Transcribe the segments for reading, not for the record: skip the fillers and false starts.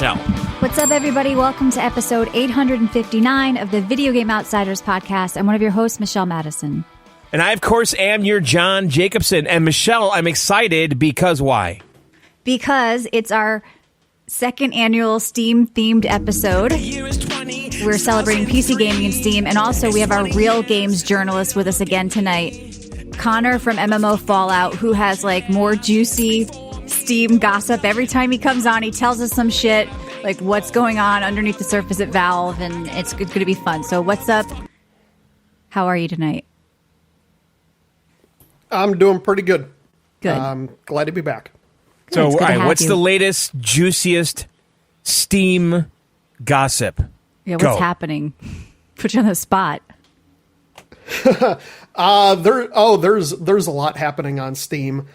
Michelle. What's up, everybody? Welcome to episode 859 of the Video Game Outsiders podcast. I'm one of your hosts, Michelle Madison. And I, of course, am your John Jacobson. And Michelle, I'm excited because why? Because it's our second annual Steam-themed episode. We're celebrating PC gaming in Steam. And also, we have our Real Games journalist with us again tonight. Connor from MMO Fallout, who has like more juicy Steam gossip. Every time he comes on, he tells us some shit, like what's going on underneath the surface at Valve, and it's going to be fun. So what's up? How are you tonight? I'm doing pretty good. Good. Glad to be back. Good. So, It's all good to right, have what's you. the latest, juiciest Steam gossip? Yeah, what's Go. happening? Put you on the spot. There's a lot happening on Steam.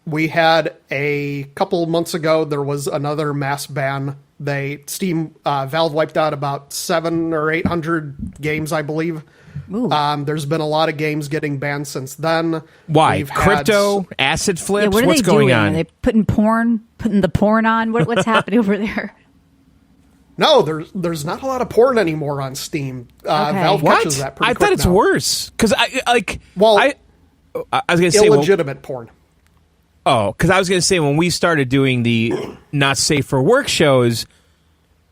We had a couple months ago, there was another mass ban. Valve wiped out about 700 or 800 games, I believe. There's been a lot of games getting banned since then. Why? We've had Crypto? Acid flips? Yeah, what are What's they going doing? on? Are they putting the porn on? What's happening over there? No, there's not a lot of porn anymore on Steam. Valve What? catches that pretty I quick thought it's now. worse. Because I was going to say... Illegitimate porn. Because I was going to say, when we started doing the not safe for work shows,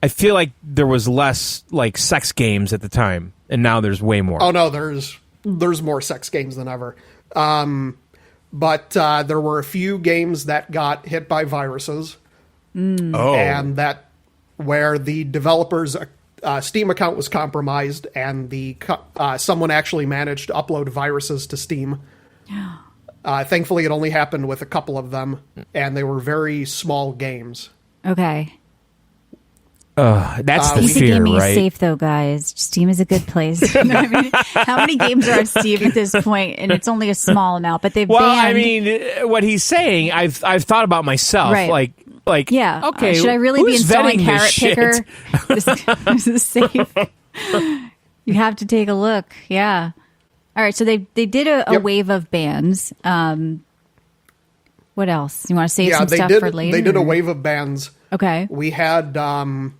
I feel like there was less like sex games at the time, and now there's way more. Oh no, there's more sex games than ever. But there were a few games that got hit by viruses, and that where the developer's Steam account was compromised, and someone actually managed to upload viruses to Steam. Thankfully, it only happened with a couple of them, and they were very small games. Okay. That's the PC fear, gaming right? is safe, though, guys. Steam is a good place. You know what I mean? How many games are on Steam at this point? And it's only a small amount, but they've Well, banned... I mean, what he's saying, I've thought about myself. Right. Like, Yeah. okay, should I really be who's installing vetting Carrot this Picker? shit? This is safe. You have to take a look. Yeah. All right. So they did a Yep. wave of bans. What else? You want to save some they stuff did. for later? They did a wave of bans. Okay. We had the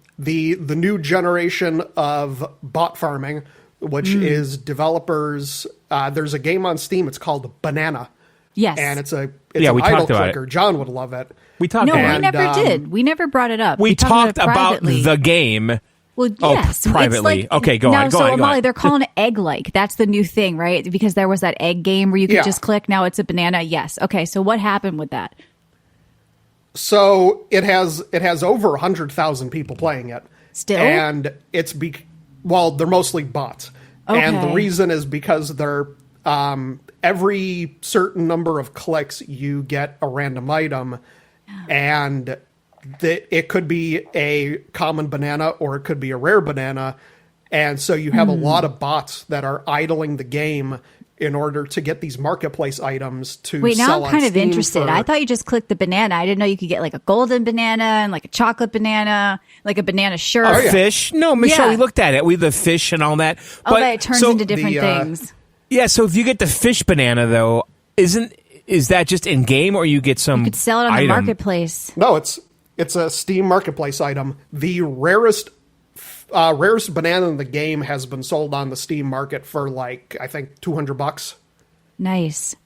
new generation of bot farming, which is developers. There's a game on Steam. It's called Banana, Yes. and it's Yeah, an we idle talked about clicker. John would love it. We talked No, about we it. never did. We never brought it up. We talked about it about privately. the game. Well, Oh, yes. It's privately. like, Okay, go now, on, go so, on, go Molly, on. they're calling it egg-like. That's the new thing, right? Because there was that egg game where you could Yeah. just click. Now it's a banana. Yes. Okay, so what happened with that? So it has over 100,000 people playing it. Still? And it's they're mostly bots. And the Okay. reason is because they're every certain number of clicks you get a random item, and it could be a common banana or it could be a rare banana. And so you have a lot of bots that are idling the game in order to get these marketplace items to Wait, now sell I'm kind on of Steam interested. for- I thought you just clicked the banana. I didn't know you could get like a golden banana and like a chocolate banana, like a banana shirt. Oh, yeah. Fish? No, Michelle, Yeah. we looked at it. We the fish and all that. Oh, but it turns into different things. Yeah, so if you get the fish banana, though, is that just in game, or you get some? You could sell it on the item? marketplace. No, it's a Steam marketplace item. The rarest banana in the game has been sold on the Steam market for like I think $200. Nice.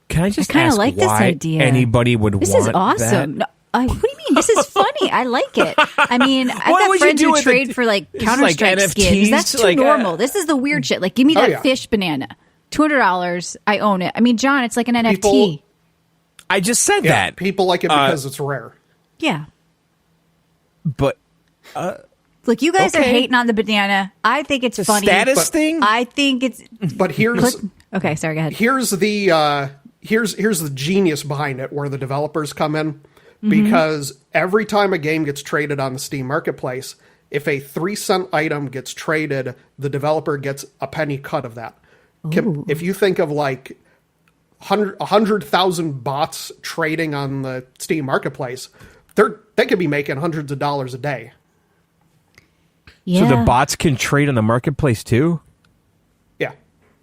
Can I just I kinda ask like this why idea. anybody would This want is awesome. that? No, what do you mean? This is funny. I like it. I mean, I've What got would you friends do who with trade it? for like It's Counter Strike like skins. That's NFTs, too like, normal. This is the weird shit. Like, give me that yeah. fish banana. $200. I own it. I mean, John, it's like an NFT. People- I just said Yeah, that, people like it because it's rare. Yeah. but Look, you guys are Okay. hating on the banana. I think it's funny. status but- thing. I think it's But here's okay. Sorry, go ahead. here's the here's the genius behind it, where the developers come in, because every time a game gets traded on the Steam marketplace, if a 3-cent item gets traded, the developer gets a penny cut of that. If you think of like 100,000 bots trading on the Steam marketplace, they could be making hundreds of dollars a day. Yeah. So the bots can trade on the marketplace too? Yeah.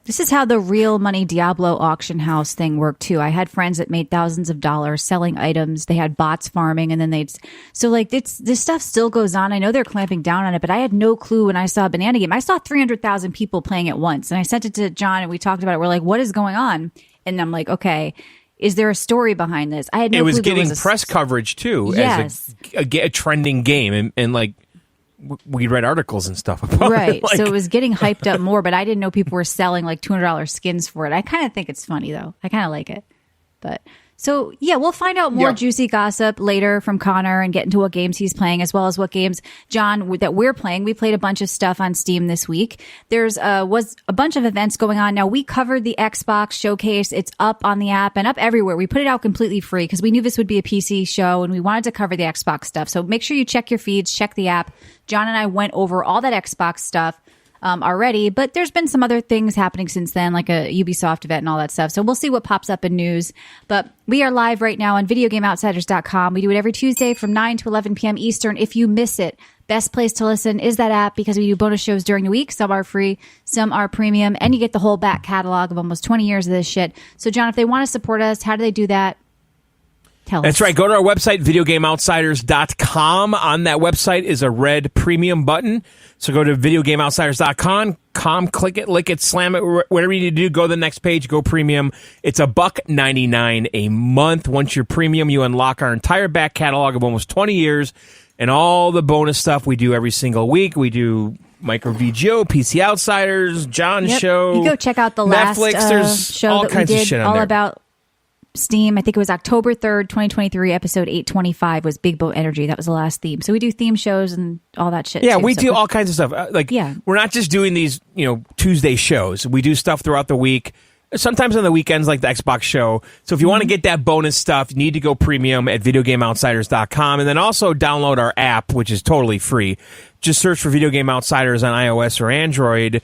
This is how the real money Diablo auction house thing worked too. I had friends that made thousands of dollars selling items. They had bots farming, and then this stuff still goes on. I know they're clamping down on it, but I had no clue when I saw Banana Game. I saw 300,000 people playing at once, and I sent it to John, and we talked about it. We're like, what is going on? And I'm like, okay, is there a story behind this? I had no clue. It was getting press coverage too, yes, as a trending game, and like we read articles and stuff about right. it. Like, so it was getting hyped up more, but I didn't know people were selling like $200 skins for it. I kind of think it's funny though. I kind of like it, but. So, yeah, we'll find out more juicy gossip later from Connor and get into what games he's playing, as well as what games, John, that we're playing. We played a bunch of stuff on Steam this week. There's was a bunch of events going on. Now, we covered the Xbox showcase. It's up on the app and up everywhere. We put it out completely free because we knew this would be a PC show and we wanted to cover the Xbox stuff. So make sure you check your feeds, check the app. John and I went over all that Xbox stuff already, but there's been some other things happening since then, like a Ubisoft event and all that stuff. So we'll see what pops up in news. But we are live right now on VideoGameOutsiders.com. We do it every Tuesday from 9 to 11 p.m. Eastern. If you miss it, best place to listen is that app because we do bonus shows during the week. Some are free, some are premium, and you get the whole back catalog of almost 20 years of this shit. So, John, if they want to support us, how do they do that? That's right. Go to our website, VideoGameOutsiders.com. On that website is a red premium button. So go to VideoGameOutsiders.com, click it, lick it, slam it, whatever you need to do. Go to the next page, go premium. It's $1.99 a month. Once you're premium, you unlock our entire back catalog of almost 20 years and all the bonus stuff we do every single week. We do Micro VGO, PC Outsiders, John's show. You go check out the Netflix. last There's show all that kinds we did of shit on all there. about Steam. I think it was October 3rd, 2023, episode 825 was Big Boat Energy. That was the last theme. So we do theme shows and all that shit. Yeah, too. we So do all kinds of stuff. We're not just doing these, Tuesday shows. We do stuff throughout the week. Sometimes on the weekends, like the Xbox show. So if you want to get that bonus stuff, you need to go premium at VideoGameOutsiders.com. And then also download our app, which is totally free. Just search for Video Game Outsiders on iOS or Android.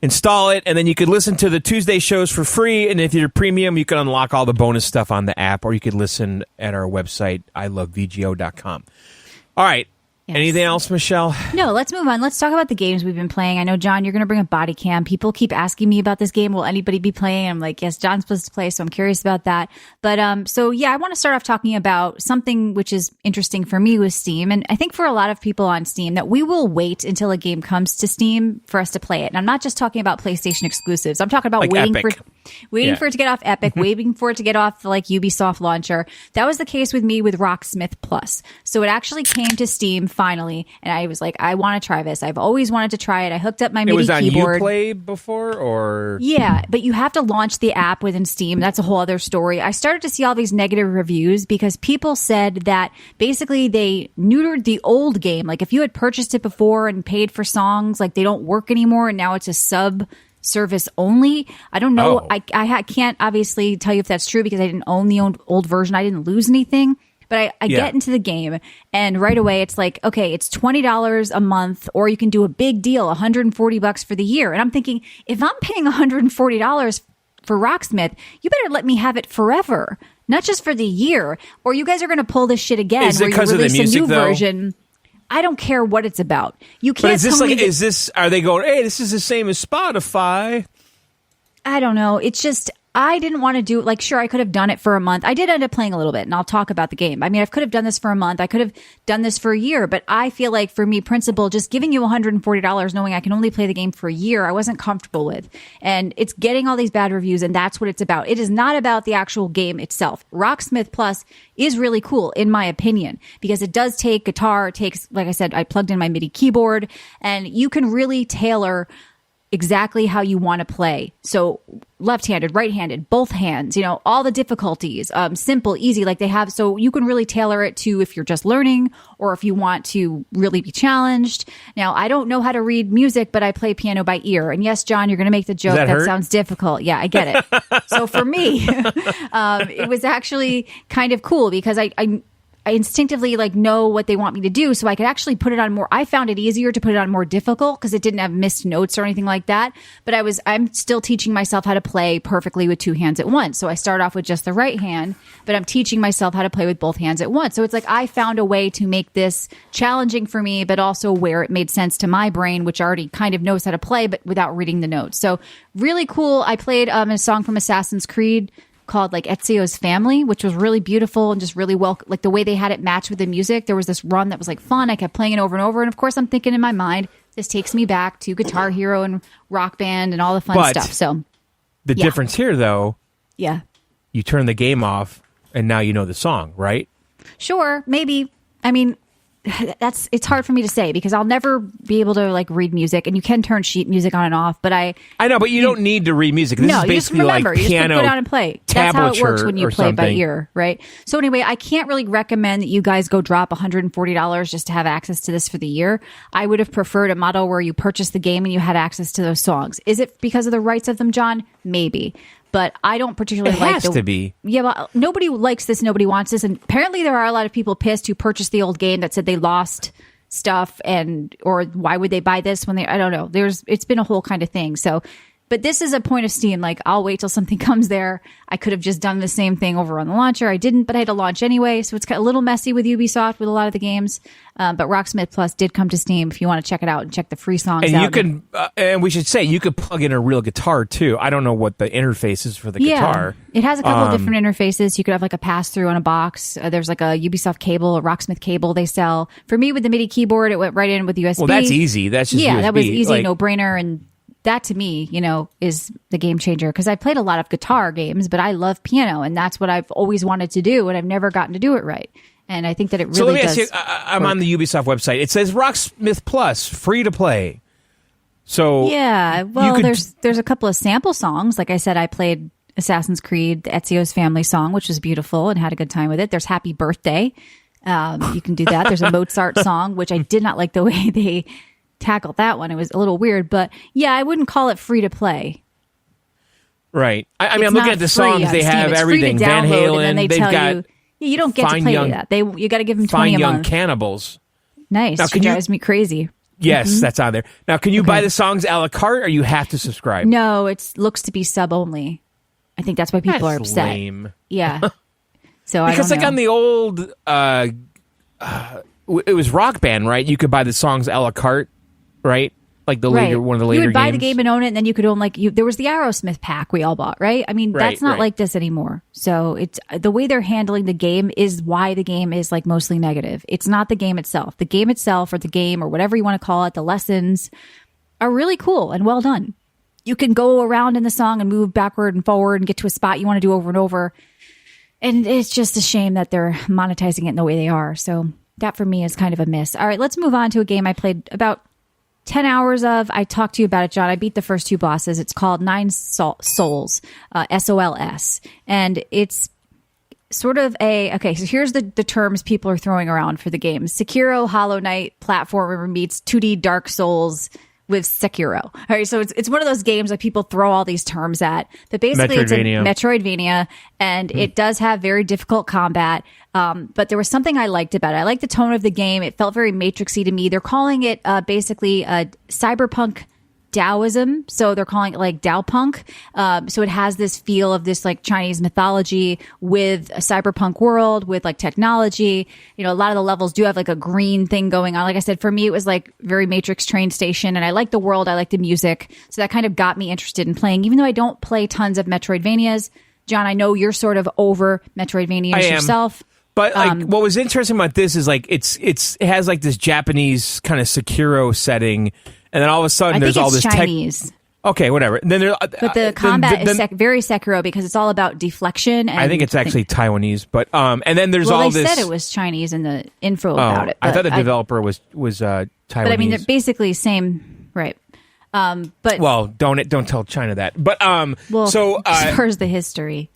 Install it, and then you could listen to the Tuesday shows for free. And if you're premium, you can unlock all the bonus stuff on the app, or you could listen at our website, ilovevgo.com. All right. Yes. Anything else, Michelle? No, let's move on. Let's talk about the games we've been playing. I know, John, you're going to bring up Body Cam. People keep asking me about this game. Will anybody be playing? I'm like, yes, John's supposed to play, so I'm curious about that. But I want to start off talking about something which is interesting for me with Steam. And I think for a lot of people on Steam that we will wait until a game comes to Steam for us to play it. And I'm not just talking about PlayStation exclusives. I'm talking about like waiting Epic. for it to get off Epic, waiting for it to get off like Ubisoft launcher. That was the case with me with Rocksmith Plus. So it actually came to Steam finally, and I was like, I want to try this. I've always wanted to try it. I hooked up my MIDI keyboard. It was on Uplay before, or? Yeah, but you have to launch the app within Steam. That's a whole other story. I started to see all these negative reviews because people said that basically they neutered the old game. Like if you had purchased it before and paid for songs, like they don't work anymore, and now it's a sub service only. I don't know. Oh. I can't obviously tell you if that's true because I didn't own the old version. I didn't lose anything. But I get into the game, and right away it's like, okay, it's $20 a month, or you can do a big deal, $140 for the year. And I'm thinking, if I'm paying $140 for Rocksmith, you better let me have it forever, not just for the year. Or you guys are going to pull this shit again, Is it where you because of the release music, a new though? version. I don't care what it's about. You can't. But is this tell me like? that- Is this? Are they going? Hey, this is the same as Spotify. I don't know. It's just, I didn't want to do it. Like, sure, I could have done it for a month. I did end up playing a little bit, and I'll talk about the game. I mean, I could have done this for a month. I could have done this for a year, but I feel like for me, principle, just giving you $140, knowing I can only play the game for a year, I wasn't comfortable with. And it's getting all these bad reviews, and that's what it's about. It is not about the actual game itself. Rocksmith Plus is really cool, in my opinion, because it does take guitar. It takes, like I said, I plugged in my MIDI keyboard, and you can really tailor exactly how you want to play. So left-handed, right-handed, both hands, all the difficulties, simple, easy, like they have. So you can really tailor it to if you're just learning or if you want to really be challenged. Now, I don't know how to read music, but I play piano by ear. And yes, John, you're going to make the joke that sounds difficult. Yeah, I get it. So for me, it was actually kind of cool because I instinctively like know what they want me to do, so I could actually put it on more. I found it easier to put it on more difficult because it didn't have missed notes or anything like that. But I'm still teaching myself how to play perfectly with two hands at once. So I start off with just the right hand, but I'm teaching myself how to play with both hands at once. So it's like I found a way to make this challenging for me, but also where it made sense to my brain, which already kind of knows how to play, but without reading the notes. So really cool. I played a song from Assassin's Creed called like Ezio's Family, which was really beautiful and just really well, like the way they had it match with the music. There was this run that was like fun. I kept playing it over and over. And of course I'm thinking in my mind, this takes me back to Guitar Hero and Rock Band and all the fun stuff. So the difference here though, you turn the game off and now you know the song, right? Sure. Maybe. I mean, it's hard for me to say because I'll never be able to like read music, and you can turn sheet music on and off, but I know, but you don't need to read music. This is basically you just remember, like you piano, just put it on and play. That's how it works when you play by ear, right? So anyway, I can't really recommend that you guys go drop $140 just to have access to this for the year. I would have preferred a model where you purchased the game and you had access to those songs. Is it because of the rights of them, John? Maybe. But I don't particularly like it has to be. Yeah, well, nobody likes this. Nobody wants this. And apparently there are a lot of people pissed who purchased the old game that said they lost stuff or why would they buy this when I don't know. It's been a whole kind of thing. So, but this is a point of Steam. Like, I'll wait till something comes there. I could have just done the same thing over on the launcher. I didn't, but I had to launch anyway. So it's a little messy with Ubisoft with a lot of the games. But Rocksmith Plus did come to Steam if you want to check it out and check the free songs and out. You can, and we should say, you could plug in a real guitar too. I don't know what the interface is for the guitar. It has a couple of different interfaces. You could have like a pass-through on a box. There's like a Ubisoft cable, a Rocksmith cable they sell. For me, with the MIDI keyboard, it went right in with USB. Well, that's easy. That's just USB. That was easy, no-brainer, and that to me, is the game changer because I played a lot of guitar games, but I love piano, and that's what I've always wanted to do, and I've never gotten to do it right. And I think that it really does. So let me ask you, I'm on the Ubisoft website. It says Rocksmith Plus, free to play. So yeah, well, there's a couple of sample songs. Like I said, I played Assassin's Creed, the Ezio's Family song, which was beautiful and had a good time with it. There's Happy Birthday. You can do that. There's a Mozart song, which I did not like the way they tackled that one. It was a little weird, but yeah, I wouldn't call it free to play. Right. I mean, I'm looking at the songs. They have everything. Van Halen. They've got. You don't get to play that. You got to give them 20 a month. Fine Young Cannibals. Nice. Now, drives me crazy. Yes, that's on there. Now, can you buy the songs a la carte, or you have to subscribe? No, it looks to be sub only. I think that's why people are upset. Lame. Yeah. So because I don't know. On the old, it was Rock Band, right? You could buy the songs a la carte, right? Like one of the later games. You would buy the game and own it, and then you could own there was the Aerosmith pack we all bought, right? I mean, that's not like this anymore. So it's the way they're handling the game is why the game is like mostly negative. It's not the game itself. The game itself, or the game, or whatever you want to call it, the lessons are really cool and well done. You can go around in the song and move backward and forward and get to a spot you want to do over and over. And it's just a shame that they're monetizing it in the way they are. So that for me is kind of a miss. All right, let's move on to a game I played about 10 hours of. I talked to you about it, John. I beat the first two bosses. It's called Nine Sols, SOLS. And it's sort of okay, so here's the terms people are throwing around for the game. Sekiro, Hollow Knight, platformer meets 2D Dark Souls with Sekiro. All right, so it's one of those games that people throw all these terms at. But basically it's a Metroidvania, and it does have very difficult combat. But there was something I liked about it. I liked the tone of the game. It felt very Matrixy to me. They're calling it basically cyberpunk Taoism. So they're calling it like Daopunk. So it has this feel of this like Chinese mythology with a cyberpunk world with like technology. A lot of the levels do have like a green thing going on. Like I said, for me, it was like very Matrix train station, and I like the world. I like the music. So that kind of got me interested in playing, even though I don't play tons of Metroidvanias. John, I know you're sort of over Metroidvanias yourself. But like, what was interesting about this is like it has like this Japanese kind of Sekiro setting, and then all of a sudden there's all this Chinese. Okay, whatever. Then there, but the combat is very Sekiro because it's all about deflection. And I think it's actually Taiwanese, but and then there's all this. They said it was Chinese in the info about it. I thought the developer was Taiwanese. But I mean, they're basically same, right? But well, don't tell China that. But so as far as the history,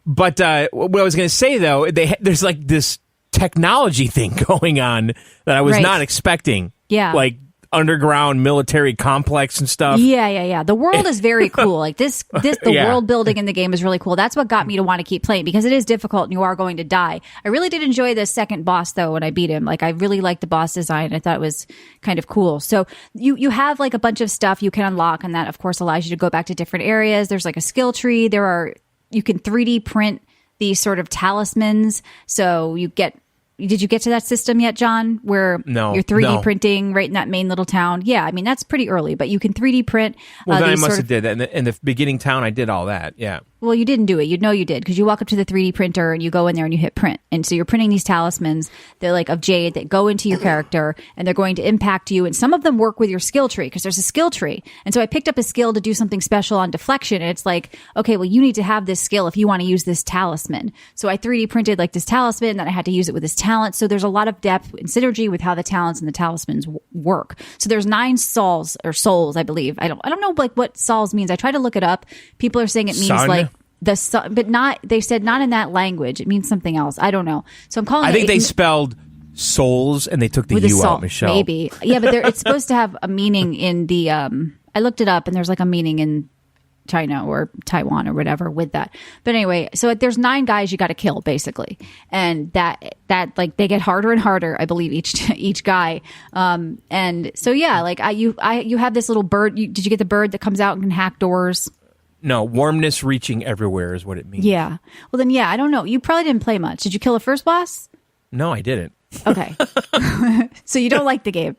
But what I was going to say, though, there's like this technology thing going on that I was not expecting. Yeah. Like underground military complex and stuff. Yeah. The world is very cool. Like the world building in the game is really cool. That's what got me to want to keep playing because it is difficult and you are going to die. I really did enjoy the second boss though when I beat him. Like I really liked the boss design. I thought it was kind of cool. So you have like a bunch of stuff you can unlock, and that of course allows you to go back to different areas. There's like a skill tree. You can 3D print these sort of talismans. So did you get to that system yet, John? Where you're 3D printing right in that main little town? Yeah, I mean, that's pretty early, but you can 3D print. Well, then I must have did that. In the beginning town, I did all that, yeah. Well, you didn't do it. You know you did because you walk up to the 3D printer and you go in there and you hit print. And so you're printing these talismans. They're like of jade that go into your character and they're going to impact you. And some of them work with your skill tree because there's a skill tree. And so I picked up a skill to do something special on deflection. And it's like, okay, well, you need to have this skill if you want to use this talisman. So I 3D printed like this talisman and then I had to use it with this talent. So there's a lot of depth and synergy with how the talents and the talismans work. So there's 9 souls, I believe. I don't know like what souls means. I tried to look it up. People are saying it means like the sun, but not. They said not in that language. It means something else. I don't know. So I'm calling. I think they spelled souls and they took the U out, Michelle. Maybe, yeah, but it's supposed to have a meaning in the. I looked it up and there's like a meaning in China or Taiwan or whatever with that. But anyway, so there's 9 guys you got to kill basically, and that like they get harder and harder. I believe each guy. And so yeah, like you have this little bird. Did you get the bird that comes out and can hack doors? No, warmness reaching everywhere is what it means. Yeah. Well, then, yeah, I don't know. You probably didn't play much. Did you kill the first boss? No, I didn't. Okay. So you don't like the game?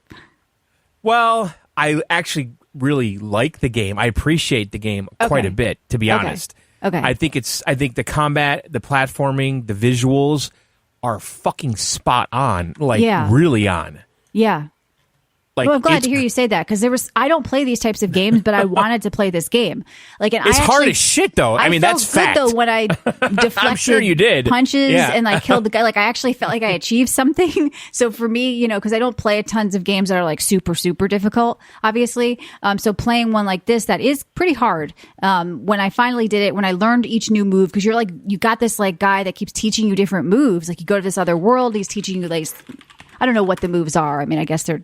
Well, I actually really like the game. I appreciate the game quite a bit, to be honest. Okay. I think the combat, the platforming, the visuals are fucking spot on. Like, really on. Yeah. Like, well, I'm glad to hear you say that because I don't play these types of games, but I wanted to play this game. Like, and it's hard as shit, though. I mean, that's fact. Though when I deflected I'm sure you did. punches and I killed the guy, like I actually felt like I achieved something. So for me, because I don't play tons of games that are like super super difficult, obviously. So playing one like this that is pretty hard. When I finally did it, when I learned each new move, because you got this like guy that keeps teaching you different moves. Like you go to this other world, he's teaching you like I don't know what the moves are. I mean, I guess they're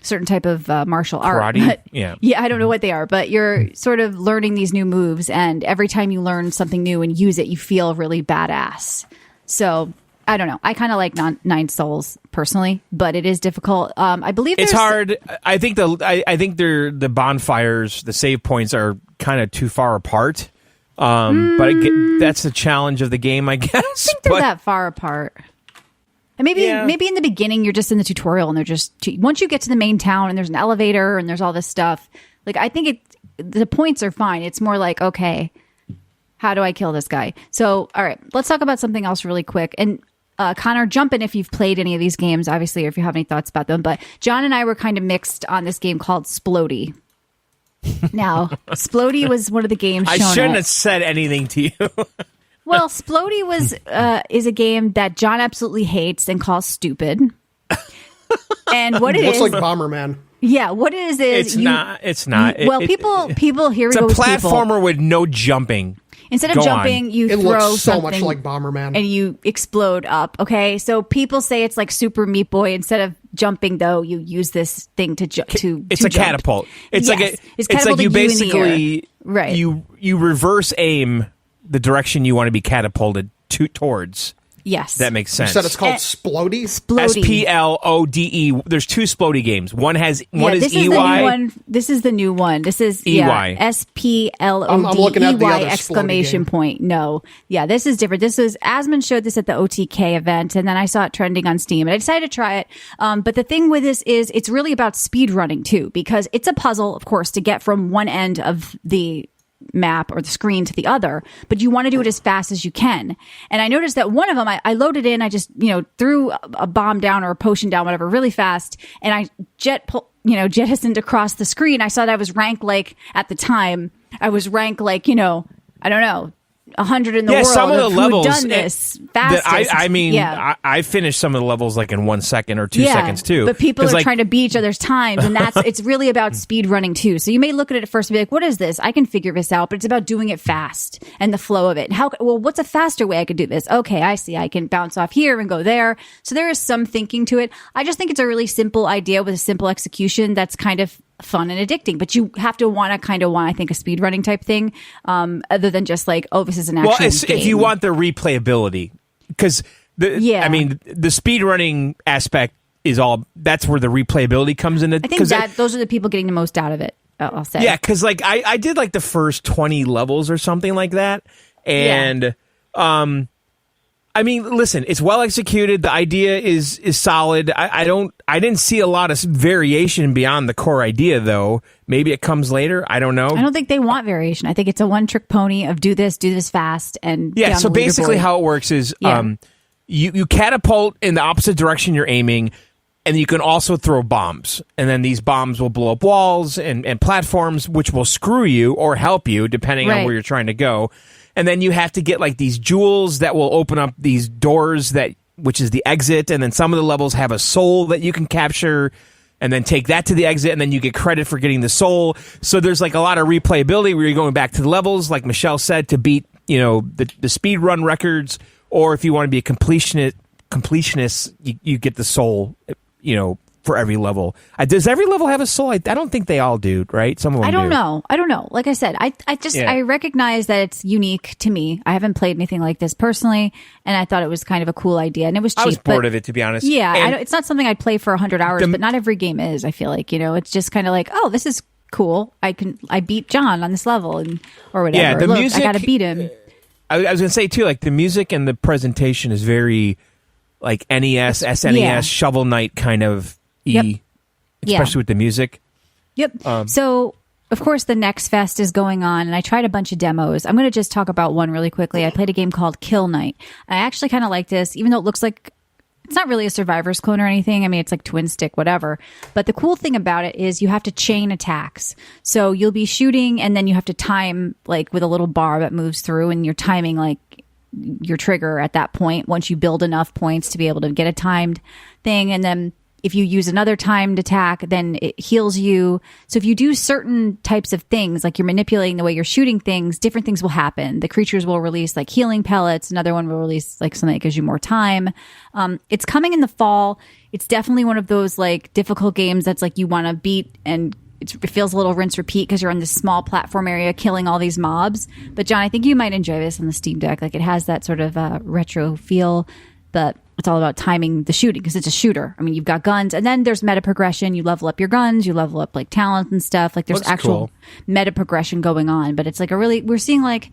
certain type of martial art. Karate? Yeah, I don't know what they are, but you're sort of learning these new moves, and every time you learn something new and use it, you feel really badass. So I don't know. I kind of like 9 Souls personally, but it is difficult. I believe it's hard. I think the bonfires, the save points are kind of too far apart. But that's the challenge of the game, I guess. I don't think they're that far apart. And maybe in the beginning you're just in the tutorial and they're just once you get to the main town and there's an elevator and there's all this stuff. Like I think the points are fine. It's more like, okay, how do I kill this guy? So, all right, let's talk about something else really quick. And Connor, jump in if you've played any of these games, obviously, or if you have any thoughts about them. But John and I were kind of mixed on this game called Splody. Now, Splody was one of the games shown. I shouldn't have said anything to you. Well, Splody is a game that John absolutely hates and calls stupid. And what it is, looks like Bomberman. Yeah, what it is it's not. Well, people here we go. It's a platformer with no jumping. Instead of jumping, you throw looks so something much like Bomberman, and you explode up. Okay, so people say it's like Super Meat Boy. Instead of jumping, though, you use this thing to jump. It's a catapult. It's like you basically you reverse aim the direction you want to be catapulted towards. Yes. That makes sense. You said it's called Splody? Splody. Splode. There's 2 Splody games. One is this EY. This is the new one. This is EY. SPLODEY exclamation point. No. Yeah, this is different. Asmund showed this at the OTK event, and then I saw it trending on Steam, and I decided to try it. But the thing with this is it's really about speed running too, because it's a puzzle, of course, to get from one end of the map or the screen to the other, but you want to do it as fast as you can. And I noticed that one of them, I loaded in, I just, threw a bomb down or a potion down, whatever, really fast. And I jettisoned across the screen. I saw that I was ranked at the time, I was ranked I don't know, 100 in the world some of the levels done this fastest. I finished some of the levels like in 1 second or 2 seconds too. But people are trying to beat each other's times, and it's really about speed running too. So you may look at it at first and be like, what is this? I can figure this out, but it's about doing it fast and the flow of it. What's a faster way I could do this? Okay, I see. I can bounce off here and go there. So there is some thinking to it. I just think it's a really simple idea with a simple execution that's kind of fun and addicting, but you have to want, I think, a speed running type thing, other than just like, oh, this is an actual game. If you want the replayability, because the speed running aspect that's where the replayability comes in. I think those are the people getting the most out of it, I'll say. Yeah, because like I did like the first 20 levels or something like that, and I mean, listen, it's well executed. The idea is solid. I didn't see a lot of variation beyond the core idea, though. Maybe it comes later. I don't know. I don't think they want variation. I think it's a one-trick pony of do this fast, and yeah. So basically, how it works is you catapult in the opposite direction you're aiming, and you can also throw bombs, and then these bombs will blow up walls and platforms, which will screw you or help you depending on where you're trying to go. And then you have to get like these jewels that will open up these doors which is the exit. And then some of the levels have a soul that you can capture and then take that to the exit. And then you get credit for getting the soul. So there's like a lot of replayability where you're going back to the levels, like Michelle said, to beat, the speed run records. Or if you want to be a completionist, you get the soul, for every level. Does every level have a soul? I don't think they all do, right? Some of them I don't know. Like I said, I recognize that it's unique to me. I haven't played anything like this personally, and I thought it was kind of a cool idea, and it was cheap. I was bored of it, to be honest. Yeah, it's not something I'd play for 100 hours, but not every game is, I feel like. It's just kind of like, oh, this is cool. I beat John on this level, or whatever. Yeah, the music, I gotta beat him. I was going to say, too, like, the music and the presentation is very, like, NES, SNES, Shovel Knight kind of especially with the music. Yep. So, of course, the Next Fest is going on, and I tried a bunch of demos. I'm going to just talk about one really quickly. I played a game called Kill Knight. I actually kind of like this, even though it looks like it's not really a Survivor's clone or anything. I mean, it's like twin stick, whatever. But the cool thing about it is you have to chain attacks. So you'll be shooting, and then you have to time, like, with a little bar that moves through, and you're timing, like, your trigger at that point once you build enough points to be able to get a timed thing. And then if you use another timed attack, then it heals you. So if you do certain types of things, like you're manipulating the way you're shooting things, different things will happen. The creatures will release like healing pellets. Another one will release like something that gives you more time. It's coming in the fall. It's definitely one of those like difficult games that's like you want to beat, and it feels a little rinse repeat because you're in this small platform area killing all these mobs. But John, I think you might enjoy this on the Steam Deck. Like it has that sort of retro feel, but it's all about timing the shooting because it's a shooter. I mean, you've got guns, and then there's meta progression. You level up your guns, you level up like talents and stuff. Like there's actual meta progression going on. But it's like we're seeing like,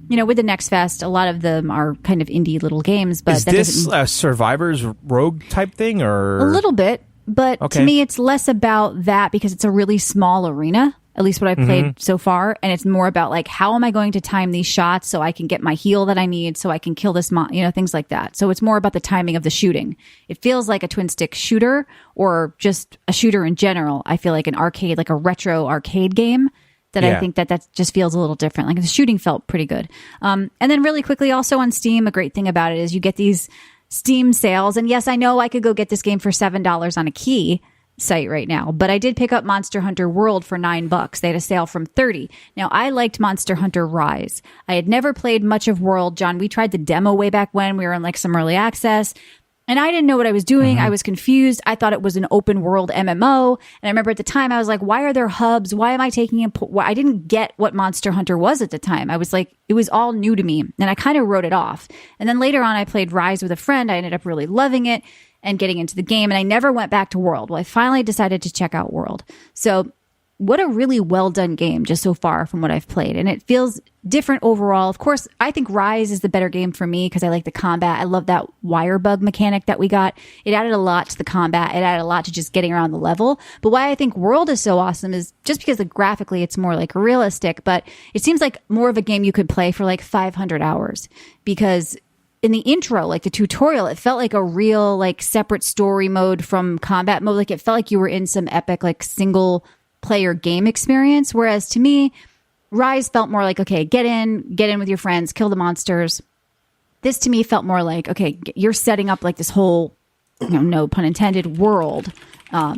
with the Next Fest, a lot of them are kind of indie little games. But is this a Survivor's Rogue type thing, or a little bit? But to me, it's less about that because it's a really small arena. At least what I've played so far. And it's more about like, how am I going to time these shots so I can get my heal that I need so I can kill this things like that. So it's more about the timing of the shooting. It feels like a twin stick shooter or just a shooter in general. I feel like an arcade, like a retro arcade game that I think that just feels a little different. Like the shooting felt pretty good. And then really quickly also on Steam, a great thing about it is you get these Steam sales. And yes, I know I could go get this game for $7 on a key site right now, but I did pick up Monster Hunter World for $9. They had a sale from $30. Now I liked Monster Hunter Rise. I had never played much of World, John. We tried the demo way back when we were in like some early access, and I didn't know what I was doing. I was confused. I thought it was an open world MMO, and I remember at the time I was like, why are there hubs? Why am I taking I didn't get what Monster Hunter was at the time. I was like, it was all new to me, and I kind of wrote it off. And then later on I played Rise with a friend. I ended up really loving it and getting into the game, and I never went back to World. Well, I finally decided to check out World. So what a really well done game just so far from what I've played. And it feels different overall. Of course, I think Rise is the better game for me because I like the combat. I love that wire bug mechanic that we got. It added a lot to the combat. It added a lot to just getting around the level. But why I think World is so awesome is just because graphically it's more like realistic, but it seems like more of a game you could play for like 500 hours because in the intro, like the tutorial, it felt like a real like separate story mode from combat mode. Like it felt like you were in some epic like single player game experience. Whereas to me, Rise felt more like, okay, get in with your friends, kill the monsters. This to me felt more like, okay, you're setting up like this whole, no pun intended, world.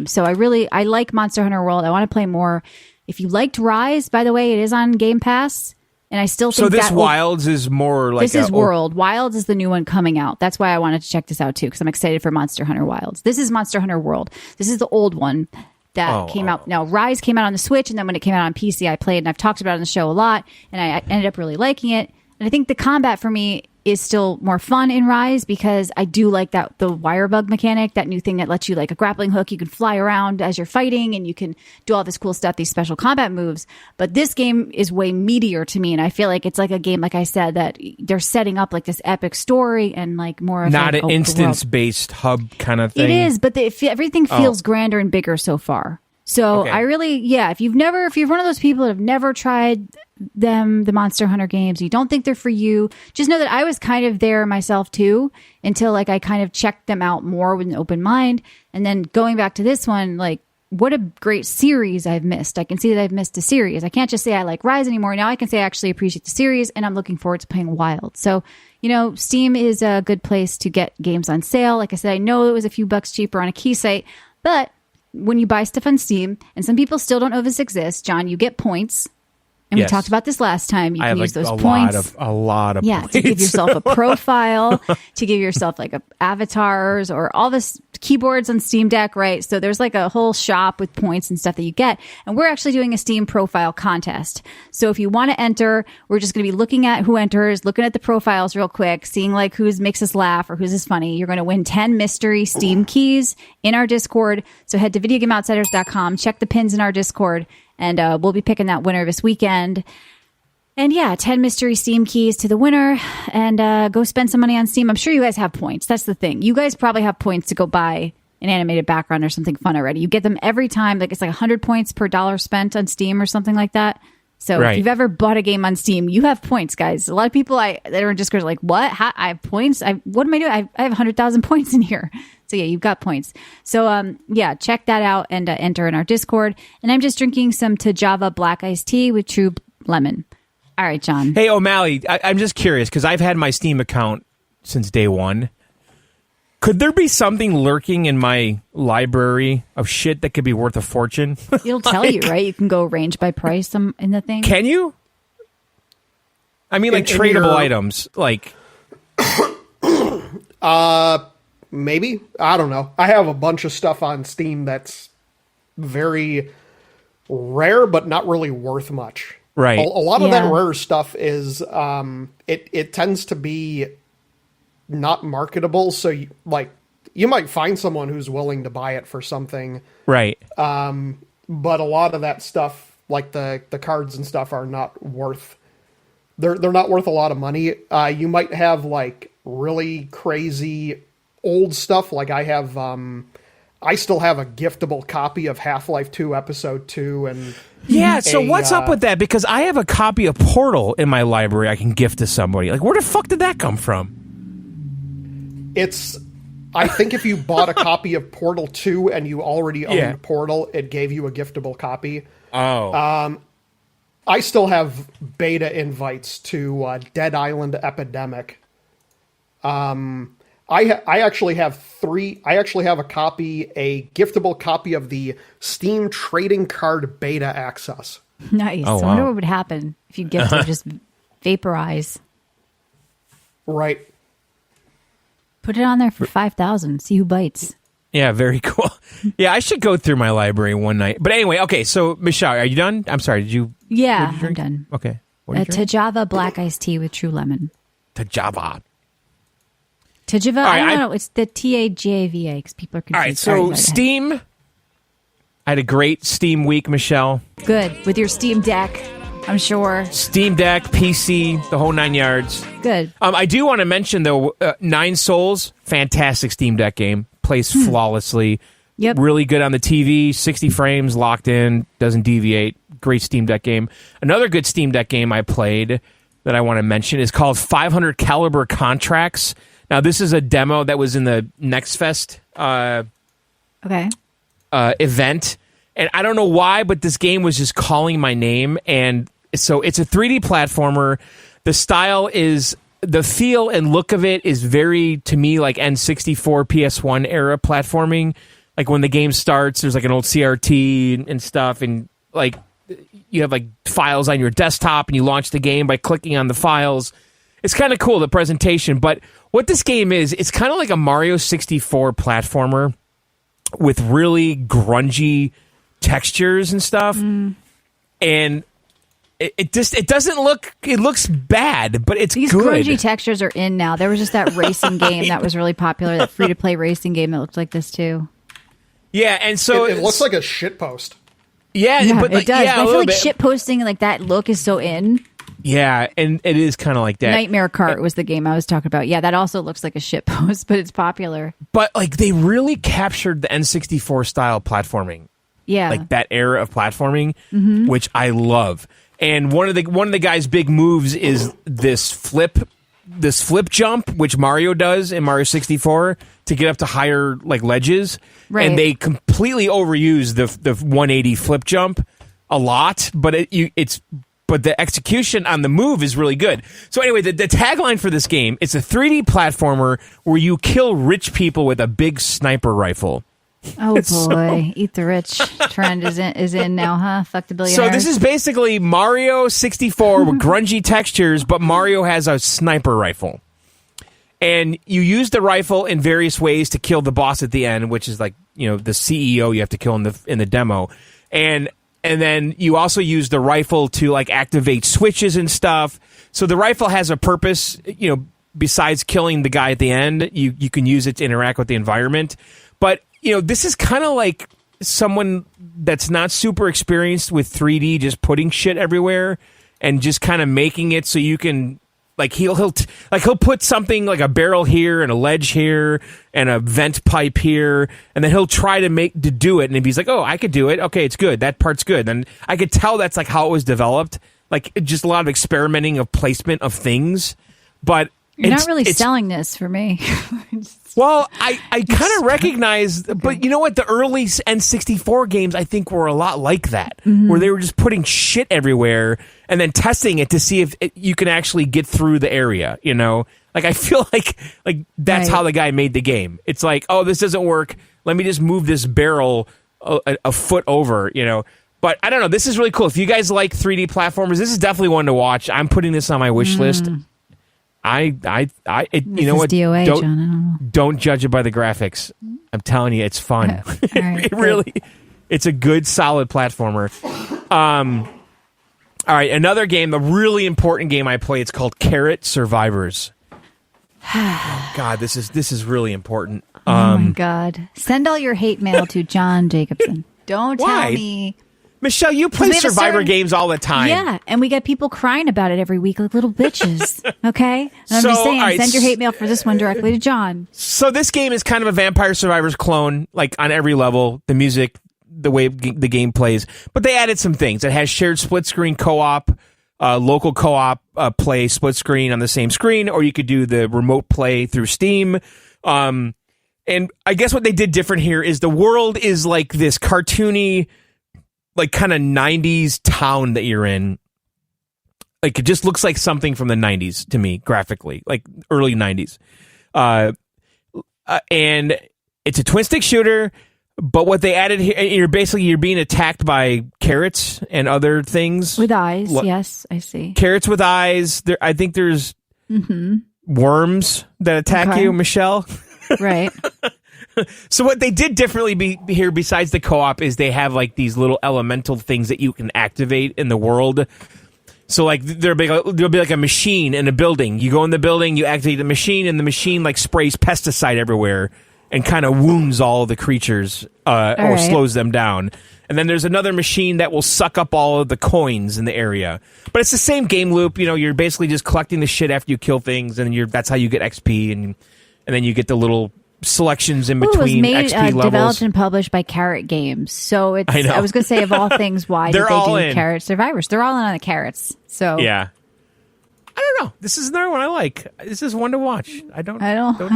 So I like Monster Hunter World. I want to play more. If you liked Rise, by the way, it is on Game Pass. And I still think so this Wilds is more like... This is World. Wilds is the new one coming out. That's why I wanted to check this out too, because I'm excited for Monster Hunter Wilds. This is Monster Hunter World. This is the old one that came out. Now, Rise came out on the Switch, and then when it came out on PC, I played, and I've talked about it on the show a lot, and I ended up really liking it. And I think the combat for me is still more fun in Rise because I do like that the wire bug mechanic, that new thing that lets you like a grappling hook. You can fly around as you're fighting and you can do all this cool stuff, these special combat moves. But this game is way meatier to me. And I feel like it's like a game, like I said, that they're setting up like this epic story and like more of not like, an instance-based hub kind of thing. It is, but everything feels grander and bigger so far. So I really, if you're one of those people that have never tried the Monster Hunter games, you don't think they're for you, just know that I was kind of there myself too, until like I kind of checked them out more with an open mind. And then going back to this one, like what a great series I've missed. I can see that I've missed a series. I can't just say I like Rise anymore. Now I can say I actually appreciate the series and I'm looking forward to playing Wild. So, Steam is a good place to get games on sale. Like I said, I know it was a few bucks cheaper on a key site, but when you buy stuff on Steam, and some people still don't know this exists, John, you get points. And we talked about this last time. You can use those points. A lot of points. To give yourself a profile, to give yourself like avatars or all this keyboards on Steam Deck, right? So there's like a whole shop with points and stuff that you get. And we're actually doing a Steam profile contest. So if you want to enter, we're just going to be looking at who enters, looking at the profiles real quick, seeing like who makes us laugh or who's funny. You're going to win 10 mystery Steam keys in our Discord. So head to videogameoutsiders.com, check the pins in our Discord. And we'll be picking that winner this weekend. And 10 mystery Steam keys to the winner. And go spend some money on Steam. I'm sure you guys have points. That's the thing. You guys probably have points to go buy an animated background or something fun already. You get them every time. Like it's like 100 points per dollar spent on Steam or something like that. So if you've ever bought a game on Steam, you have points, guys. A lot of people that are in Discord are like, what? I have points? What am I doing? I have 100,000 points in here. So you've got points. So check that out and enter in our Discord. And I'm just drinking some Tajava black iced tea with true lemon. All right, John. Hey, O'Malley, I'm just curious because I've had my Steam account since day one. Could there be something lurking in my library of shit that could be worth a fortune? It'll tell you, right? You can go range by price in the thing. Can you? I mean, like tradable items, like... Maybe. I don't know. I have a bunch of stuff on Steam that's very rare, but not really worth much. Right. A lot of that rare stuff is, it tends to be not marketable. So you might find someone who's willing to buy it for something. Right. But a lot of that stuff, like the cards and stuff, are not worth, they're not worth a lot of money. You might have like really crazy old stuff. Like I still have a giftable copy of Half-Life 2 Episode 2 and so what's up with that? Because I have a copy of Portal in my library I can gift to somebody. Like where the fuck did that come from? I think if you bought a copy of Portal 2 and you already owned Portal, it gave you a giftable copy. Oh. I still have beta invites to Dead Island Epidemic. I actually have three. I actually have a giftable copy of the Steam Trading Card Beta Access. Nice. I wonder what would happen if you gifted just vaporize. Right. Put it on there for 5,000. See who bites. Yeah, very cool. Yeah, I should go through my library one night. But anyway, okay, so Michelle, are you done? I'm sorry, did you... Yeah, I'm done. Okay. Tajava black iced tea with true lemon. Tajava. Tajava? I don't know. It's the T-A-J-A-V-A because people are confused. All right, so Steam. I had a great Steam week, Michelle. Good. With your Steam Deck, I'm sure. Steam Deck, PC, the whole 9 yards. Good. I do want to mention, though, Nine Souls, fantastic Steam Deck game. Plays flawlessly. Yep. Really good on the TV. 60 frames, locked in, doesn't deviate. Great Steam Deck game. Another good Steam Deck game I played that I want to mention is called 500 Caliber Contracts. Now, this is a demo that was in the Next Fest event. And I don't know why, but this game was just calling my name. And So it's a 3D platformer. The style is, the feel and look of it is very, to me, like N64, PS1 era platforming. Like when the game starts, there's like an old CRT and stuff, and like you have like files on your desktop, and you launch the game by clicking on the files. It's kind of cool, the presentation. But what this game is, it's kind of like a Mario 64 platformer with really grungy textures and stuff. And it doesn't look, it looks bad, but it's These good. grungy textures are in now. There was just that racing game that was really popular, that free-to-play racing game that looked like this too. Yeah, and so it looks like a shitpost. Yeah, but like, it does. yeah, But I feel like bit. shit posting like that look is so in. Yeah, and it is kind of like that. Nightmare Kart was the game I was talking about. Yeah, that also looks like a shit post, but it's popular. But like they really captured the N64 style platforming. Yeah, like that era of platforming, which I love. And one of the guy's big moves is this flip jump, which Mario does in Mario 64 to get up to higher like ledges. Right. And they completely overuse the 180 flip jump a lot, but but the execution on the move is really good. So anyway, the tagline for this game, it's a 3D platformer where you kill rich people with a big sniper rifle. Oh boy, eat the rich trend is in now, huh? Fuck the billionaires. So this is basically Mario 64 with grungy textures, but Mario has a sniper rifle. And you use the rifle in various ways to kill the boss at the end, which is like, the CEO you have to kill in the demo. And then you also use the rifle to like activate switches and stuff. So the rifle has a purpose, besides killing the guy at the end. You can use it to interact with the environment. But this is kind of like someone that's not super experienced with 3D just putting shit everywhere and just kind of making it so you can, like, he'll put something like a barrel here and a ledge here and a vent pipe here, and then he'll try to do it, and if he's like, oh, I could do it, okay, it's good, that part's good, and I could tell that's like how it was developed, like just a lot of experimenting of placement of things, but you're not really selling this for me. Well, I kind of recognize, but you know what? The early N64 games, I think, were a lot like that, where they were just putting shit everywhere and then testing it to see if you can actually get through the area, Like, I feel like that's how the guy made the game. It's like, oh, this doesn't work. Let me just move this barrel a foot over, But I don't know. This is really cool. If you guys like 3D platformers, this is definitely one to watch. I'm putting this on my wish list. You know what? DOA, John, don't judge it by the graphics. I'm telling you, it's fun. Right, it's a good, solid platformer. All right, another game, the really important game I play. It's called Carrot Survivors. Oh, God, this is really important. Oh my God! Send all your hate mail to John Jacobson. Don't tell me. Michelle, you play Survivor games all the time. Yeah, and we get people crying about it every week like little bitches. Okay? And I'm just saying, send your hate mail for this one directly to John. So this game is kind of a Vampire Survivors clone, like on every level, the music, the way the game plays. But they added some things. It has shared split-screen co-op, local co-op play split screen on the same screen, or you could do the remote play through Steam. And I guess what they did different here is the world is like this cartoony, like kind of 90s town that you're in. Like it just looks like something from the 90s to me graphically, like early 90s. And it's a twin stick shooter, but what they added here, you're being attacked by carrots and other things with eyes. Yes, I see. Carrots with eyes. I think there's worms that attack you, Michelle. Right. So what they did differently here, besides the co-op, is they have like these little elemental things that you can activate in the world. So like there'll be like a machine in a building. You go in the building, you activate the machine, and the machine like sprays pesticide everywhere and kind of wounds all the creatures or slows them down. And then there's another machine that will suck up all of the coins in the area. But it's the same game loop. You're basically just collecting the shit after you kill things, and that's how you get XP, and then you get the little selections in between XP levels. Developed and published by Carrot Games. So it's. I was going to say, of all things, why did they do Carrot Survivors? They're all in on the carrots. So yeah, I don't know. This is another one I like. This is one to watch. I don't.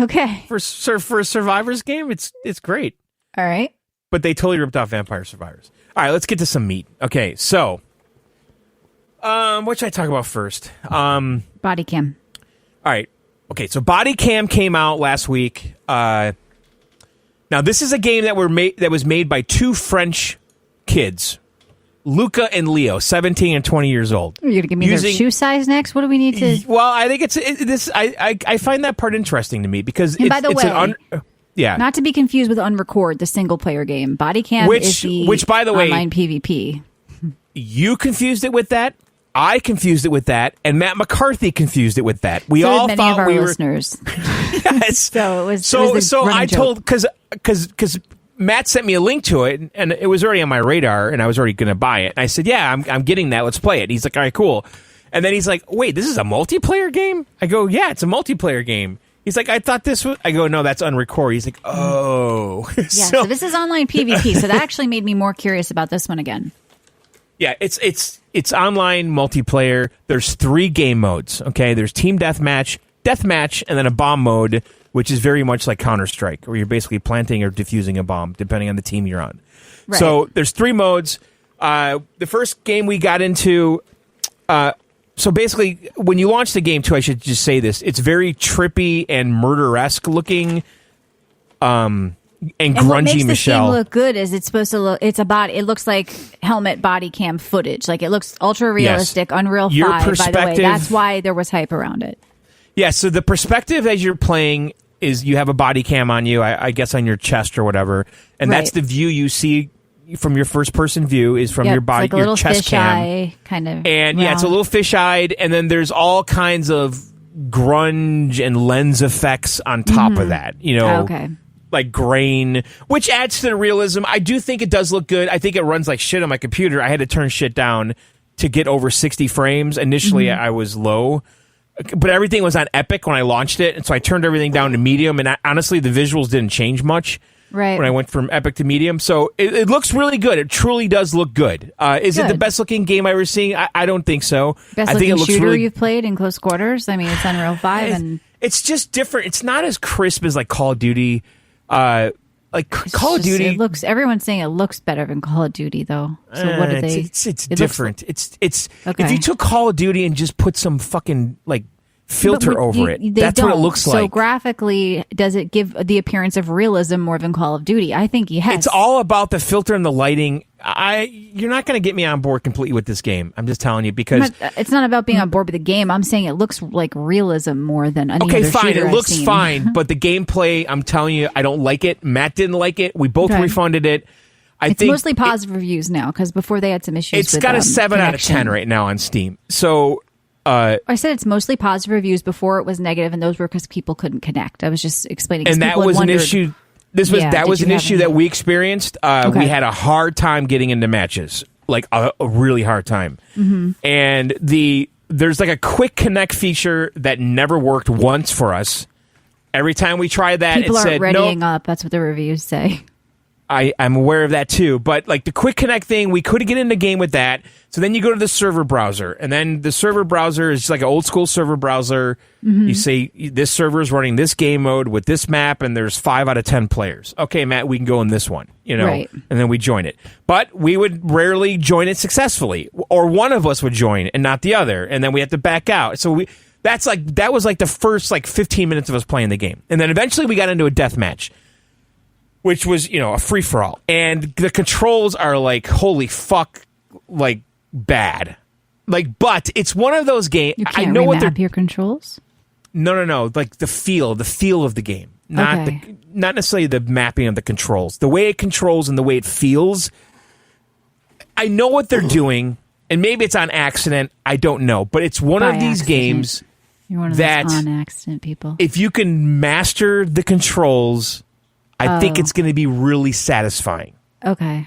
Okay. For a Survivors game, it's great. All right. But they totally ripped off Vampire Survivors. All right, let's get to some meat. Okay, so What should I talk about first? Body cam. All right. Okay, so Body Cam came out last week. Now, this is a game that was made by two French kids, Luca and Leo, 17 and 20 years old. Are you going to give me their shoe size next? What do we need to... Well, I think I find that part interesting to me because and by the way, yeah. Not to be confused with Unrecord, the single-player game. Body Cam is the which, by the way, online PvP. You confused it with that. I confused it with that, and Matt McCarthy confused it with that. We so all many thought of our we were listeners. Yes. So it was. So I told because Matt sent me a link to it, and it was already on my radar, and I was already going to buy it. And I said, "Yeah, I'm getting that. Let's play it." He's like, "All right, cool." And then he's like, "Wait, this is a multiplayer game?" I go, "Yeah, it's a multiplayer game." He's like, "I thought this was." I go, "No, that's Unrecord." He's like, "Oh, yeah." So this is online PvP. So that actually made me more curious about this one again. Yeah, it's online multiplayer. There's 3 game modes. Okay, there's team deathmatch, and then a bomb mode, which is very much like Counter-Strike, where you're basically planting or defusing a bomb, depending on the team you're on. Right. So there's 3 modes. The first game we got into. So basically, when you launch the game, too, I should just say this: it's very trippy and murder-esque looking. And grungy what makes Michelle. This game look good is it's supposed to look. It looks like helmet body cam footage. Like it looks ultra realistic. Yes. Unreal 5. By the way, that's why there was hype around it. Yeah. So the perspective as you're playing is you have a body cam on you. I guess on your chest or whatever, and that's the view you see from your first person view is from your body, like a your little chest cam, eye kind of. And yeah, it's a little fish-eyed, and then there's all kinds of grunge and lens effects on top of that. You know. Okay. Like grain, which adds to the realism. I do think it does look good. I think it runs like shit on my computer. I had to turn shit down to get over 60 frames. Initially, I was low, but everything was on Epic when I launched it, and so I turned everything down to medium, and honestly, the visuals didn't change much when I went from Epic to medium. So it looks really good. It truly does look good. Is it the best-looking game I've ever seen? I don't think so. I think it looks shooter really... you've played in close quarters? I mean, it's Unreal 5. and it's just different. It's not as crisp as like Call of Duty. Call of Duty, it looks. Everyone's saying it looks better than Call of Duty, though. So what do they? It's different. It's if you took Call of Duty and just put some fucking like filter over it, that's what it looks like. So graphically, does it give the appearance of realism more than Call of Duty? I think yes. It's all about the filter and the lighting. You're not going to get me on board completely with this game. I'm just telling you because it's not about being on board with the game. I'm saying it looks like realism more than any other fine. shooter It looks I've seen. fine, but the gameplay, I'm telling you, I don't like it. Matt didn't like it. We both refunded it. It's mostly positive reviews now because before they had some issues. It's got a 7 out of 10 right now on Steam. So. I said it's mostly positive reviews. Before it was negative, and those were because people couldn't connect. I was just explaining. And that was an issue. That was an issue that we experienced. We had a hard time getting into matches, like a really hard time. And there's like a quick connect feature that never worked once for us. Every time we tried that, people it said, aren't readying up. That's what the reviews say. I'm aware of that too, but like the quick connect thing, we couldn't get in the game with that. So then you go to the server browser, and then the server browser is like an old school server browser. You say this server is running this game mode with this map, and there's 5 out of 10 players. Okay, Matt, we can go in this one, and then we join it. But we would rarely join it successfully, or one of us would join and not the other, and then we have to back out. So that was like the first like 15 minutes of us playing the game, and then eventually we got into a death match, which was, a free-for-all. And the controls are like, holy fuck, like, bad. Like, but it's one of those games. You can't I know what they're... your controls? No. Like, the feel of the game. Not necessarily the mapping of the controls. The way it controls and the way it feels. I know what they're doing, and maybe it's on accident. I don't know. But it's one of these games You're one of that... those on-accident people. If you can master the controls... I think it's going to be really satisfying. Okay.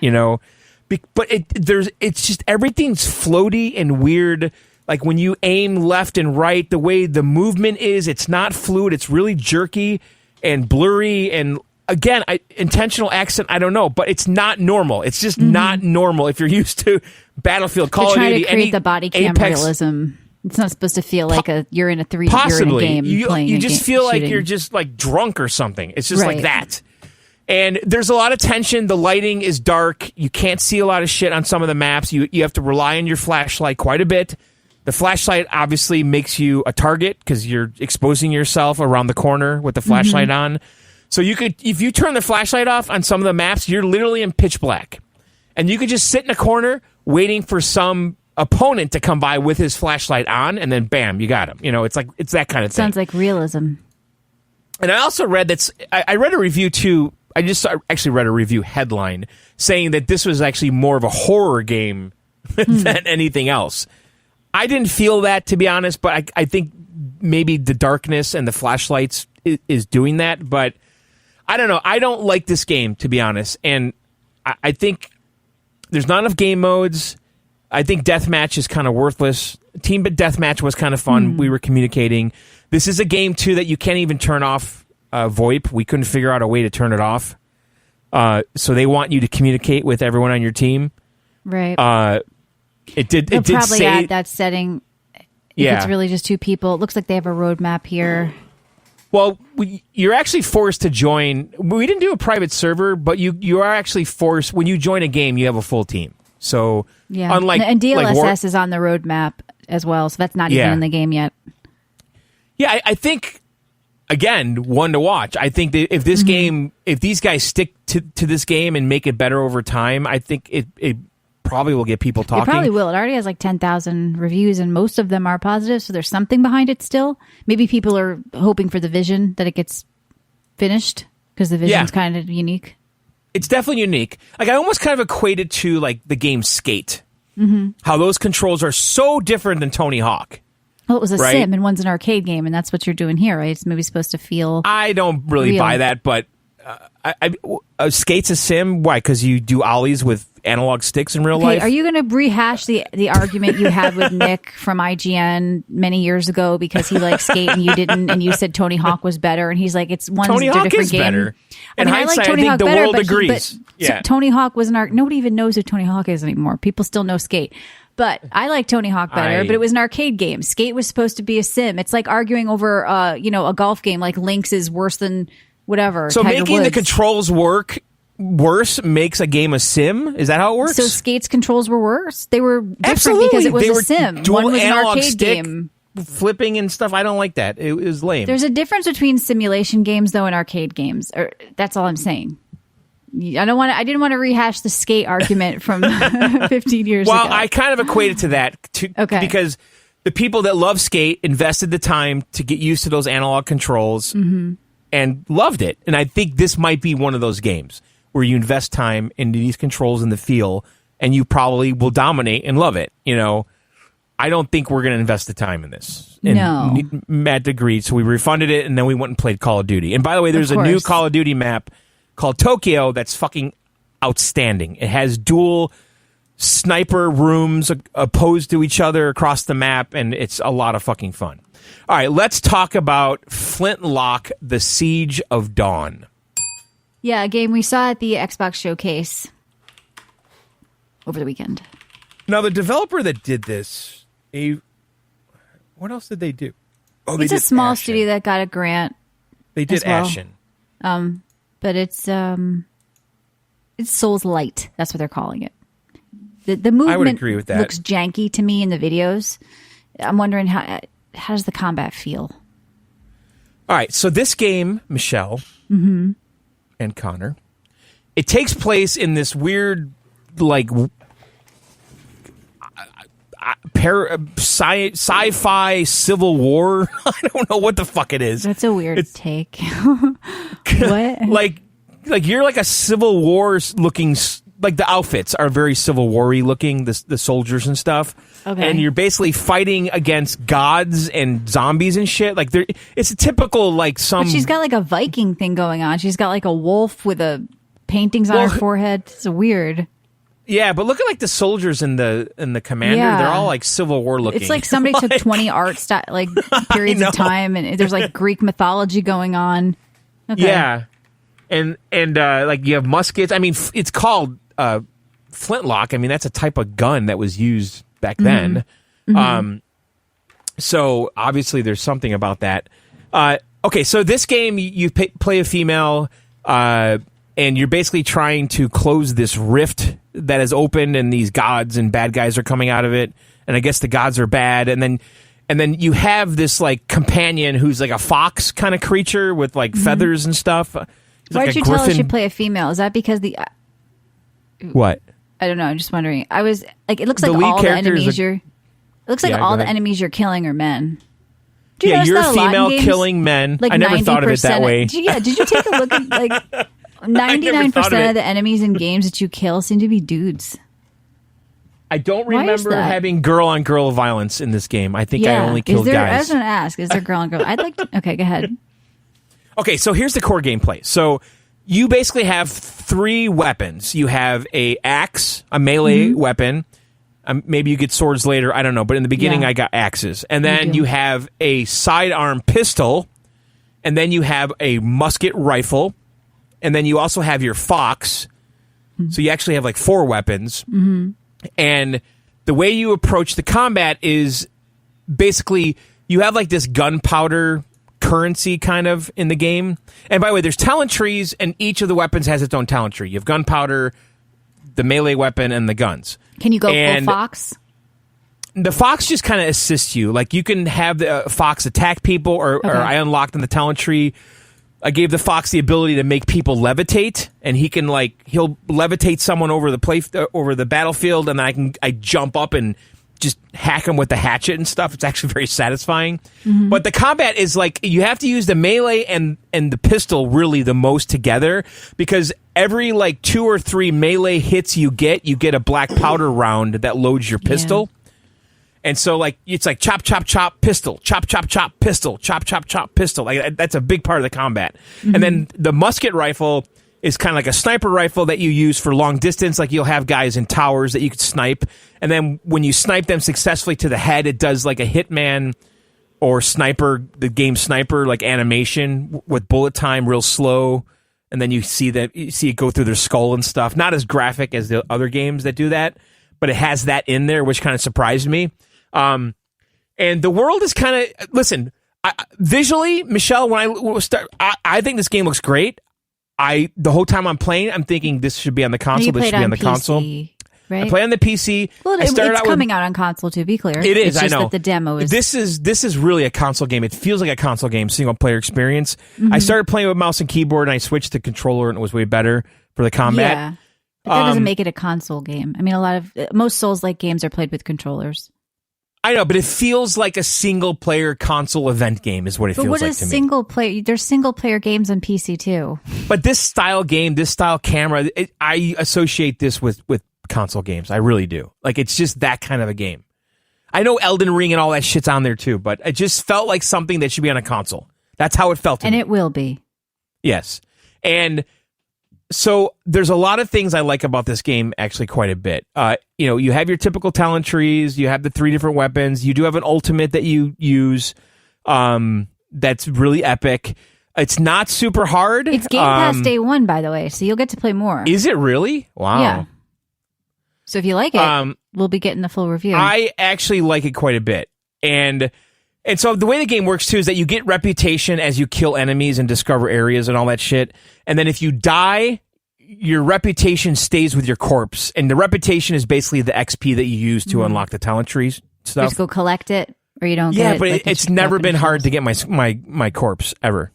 But it's just everything's floaty and weird. Like when you aim left and right, the way the movement is, it's not fluid. It's really jerky and blurry. And again, intentional accent, I don't know, but it's not normal. It's just not normal if you're used to Battlefield, Call of Duty. They're trying to create the body cam realism. It's not supposed to feel like you're in a possibly. You're in a game. You just feel like you're just like drunk or something. It's just like that. And there's a lot of tension. The lighting is dark. You can't see a lot of shit on some of the maps. You have to rely on your flashlight quite a bit. The flashlight obviously makes you a target because you're exposing yourself around the corner with the flashlight on. So you could, if you turn the flashlight off on some of the maps, you're literally in pitch black. And you could just sit in a corner waiting for some opponent to come by with his flashlight on, and then bam, you got him. It's that kind of thing. Sounds like realism. And I also read I read a review too. I just actually read a review headline saying that this was actually more of a horror game than anything else. I didn't feel that, to be honest, but I think maybe the darkness and the flashlights is doing that. But I don't know. I don't like this game, to be honest. And I think there's not enough game modes. I think deathmatch is kind of worthless. Team deathmatch was kind of fun. We were communicating. This is a game, too, that you can't even turn off VoIP. We couldn't figure out a way to turn it off. So they want you to communicate with everyone on your team. Right. It did probably say add that setting if it's really just two people. It looks like they have a roadmap here. Well, you're actually forced to join. We didn't do a private server, but you are actually forced. When you join a game, you have a full team. So unlike and DLSS is on the roadmap as well, so that's not even in the game yet. Yeah, I think again, one to watch. I think that if this game, if these guys stick to this game and make it better over time, I think it probably will get people talking. It probably will. It already has like 10,000 reviews, and most of them are positive, so there's something behind it still. Maybe people are hoping for the vision, that it gets finished, because the vision's kind of unique. It's definitely unique. Like, I almost kind of equate it to like the game Skate. How those controls are so different than Tony Hawk. Well, it was a sim, and one's an arcade game, and that's what you're doing here, right? It's maybe supposed to feel I don't really real. buy that, but Skate's a sim. Why? Because you do ollies with analog sticks in real life? Are you going to rehash the argument you had with Nick from IGN many years ago because he liked Skate and you didn't, and you said Tony Hawk was better, and he's like, it's one Tony Hawk different is game. better. In I hindsight, like Tony I think Hawk the better, world but agrees. So Tony Hawk was nobody even knows who Tony Hawk is anymore. People still know Skate. But I like Tony Hawk better, but it was an arcade game. Skate was supposed to be a sim. It's like arguing over, a golf game, like Lynx is worse than whatever. So Tiger making Woods. the controls work worse makes a game a sim? Is that how it works? So Skate's controls were worse? They were different Absolutely. because it was They a were sim. dual One was an analog arcade stick, game. Flipping and stuff. I don't like that. It was lame. There's a difference between simulation games, though, and arcade games. That's all I'm saying. I didn't want to rehash the Skate argument from 15 years ago. Well, I kind of equated to that because the people that love Skate invested the time to get used to those analog controls and loved it. And I think this might be one of those games where you invest time into these controls and the feel, and you probably will dominate and love it. I don't think we're going to invest the time in this. And no. Matt agreed, so we refunded it, and then we went and played Call of Duty. And by the way, there's a new Call of Duty map called Tokyo that's fucking outstanding. It has dual sniper rooms opposed to each other across the map, and it's a lot of fucking fun. All right, let's talk about Flintlock, The Siege of Dawn. Yeah, a game we saw at the Xbox Showcase over the weekend. Now, the developer that did this, what else did they do? Oh, it's a small studio that got a grant. They did Ashen. But it's Souls Light. That's what they're calling it. The movement I would agree with that. Looks janky to me in the videos. I'm wondering how does the combat feel? All right, so this game, Michelle and Connor, it takes place in this weird, like, sci-fi Civil War. I don't know what the fuck it is. That's a weird take. What? like you're like a Civil War looking. Like the outfits are very Civil War-y looking, the soldiers and stuff. Okay. And you're basically fighting against gods and zombies and shit. Like it's a typical like some. But she's got like a Viking thing going on. She's got like a wolf with paintings on her forehead. It's weird. Yeah, but look at like the soldiers and the commander. Yeah. They're all like Civil War looking. It's like somebody took 20 art periods of time, and there's like Greek mythology going on. Okay. Yeah, and like you have muskets. I mean, it's called Flintlock. I mean, that's a type of gun that was used back then. So obviously, there's something about that. Okay, so this game you play a female. and you're basically trying to close this rift that has opened, and these gods and bad guys are coming out of it. And I guess the gods are bad, and then you have this like companion who's like a fox kind of creature with like feathers and stuff. Why did you tell us you play a female? Is that because the what? I don't know. I'm just wondering. I was like, it looks like all the enemies you're. It looks like all the enemies you're killing are men. Yeah, you're a female killing men. Like I never thought of it that way. Did you take a look at like 99% of the enemies in games that you kill seem to be dudes? I don't remember having girl-on-girl violence in this game. I think I only killed guys. I was going to ask, is there girl-on-girl? I'd like to... Okay, go ahead. Okay, so here's the core gameplay. So you basically have 3 weapons. You have a axe, a melee weapon. Maybe you get swords later. I don't know. But in the beginning, I got axes. And then you have a sidearm pistol. And then you have a musket rifle. And then you also have your fox. So you actually have like 4 weapons. And the way you approach the combat is basically you have like this gunpowder currency kind of in the game. And by the way, there's talent trees, and each of the weapons has its own talent tree. You have gunpowder, the melee weapon, and the guns. Can you go full fox? The fox just kind of assists you. Like you can have the fox attack people, or I unlocked in the talent tree. I gave the fox the ability to make people levitate, and he'll levitate someone over the battlefield, and then I jump up and just hack him with the hatchet and stuff. It's actually very satisfying. But the combat is like you have to use the melee and the pistol really the most together, because every like 2 or 3 melee hits you get a black powder round that loads your pistol. And so, like, it's like chop, chop, chop, pistol, chop, chop, chop, pistol, chop, chop, chop, pistol. Like, that's a big part of the combat. And then the musket rifle is kind of like a sniper rifle that you use for long distance. Like, you'll have guys in towers that you could snipe. And then when you snipe them successfully to the head, it does like a Hitman or sniper, the game sniper, like animation with bullet time real slow. And then you see it go through their skull and stuff. Not as graphic as the other games that do that, but it has that in there, which kind of surprised me. And the world is kind of, listen, visually, Michelle, when I start, I think this game looks great. The whole time I'm playing, I'm thinking this should be on the console. This should be on the PC, console. Right? I play on the PC. Well, it's coming out on console, to be clear. It is, it's just I know. That the demo is. This is really a console game. It feels like a console game, single player experience. I started playing with mouse and keyboard, and I switched to controller, and it was way better for the combat. Yeah, but that doesn't make it a console game. I mean, most Souls-like games are played with controllers. I know, but it feels like a single-player console event game is what it feels like to me. But what is single-player? There's single-player games on PC, too. But this style game, this style camera, I associate this with console games. I really do. Like, it's just that kind of a game. I know Elden Ring and all that shit's on there, too, but it just felt like something that should be on a console. That's how it felt to me. And it will be. Yes. And so there's a lot of things I like about this game, actually, quite a bit. You have your typical talent trees. You have the 3 different weapons. You do have an ultimate that you use that's really epic. It's not super hard. It's Game Pass day 1, by the way, so you'll get to play more. Is it really? Wow. Yeah. So if you like it, we'll be getting the full review. I actually like it quite a bit. And so the way the game works, too, is that you get reputation as you kill enemies and discover areas and all that shit. And then if you die, your reputation stays with your corpse. And the reputation is basically the XP that you use to unlock the talent trees stuff. You just go collect it, or you don't get it. Yeah, but it's never been hard to get my corpse, ever.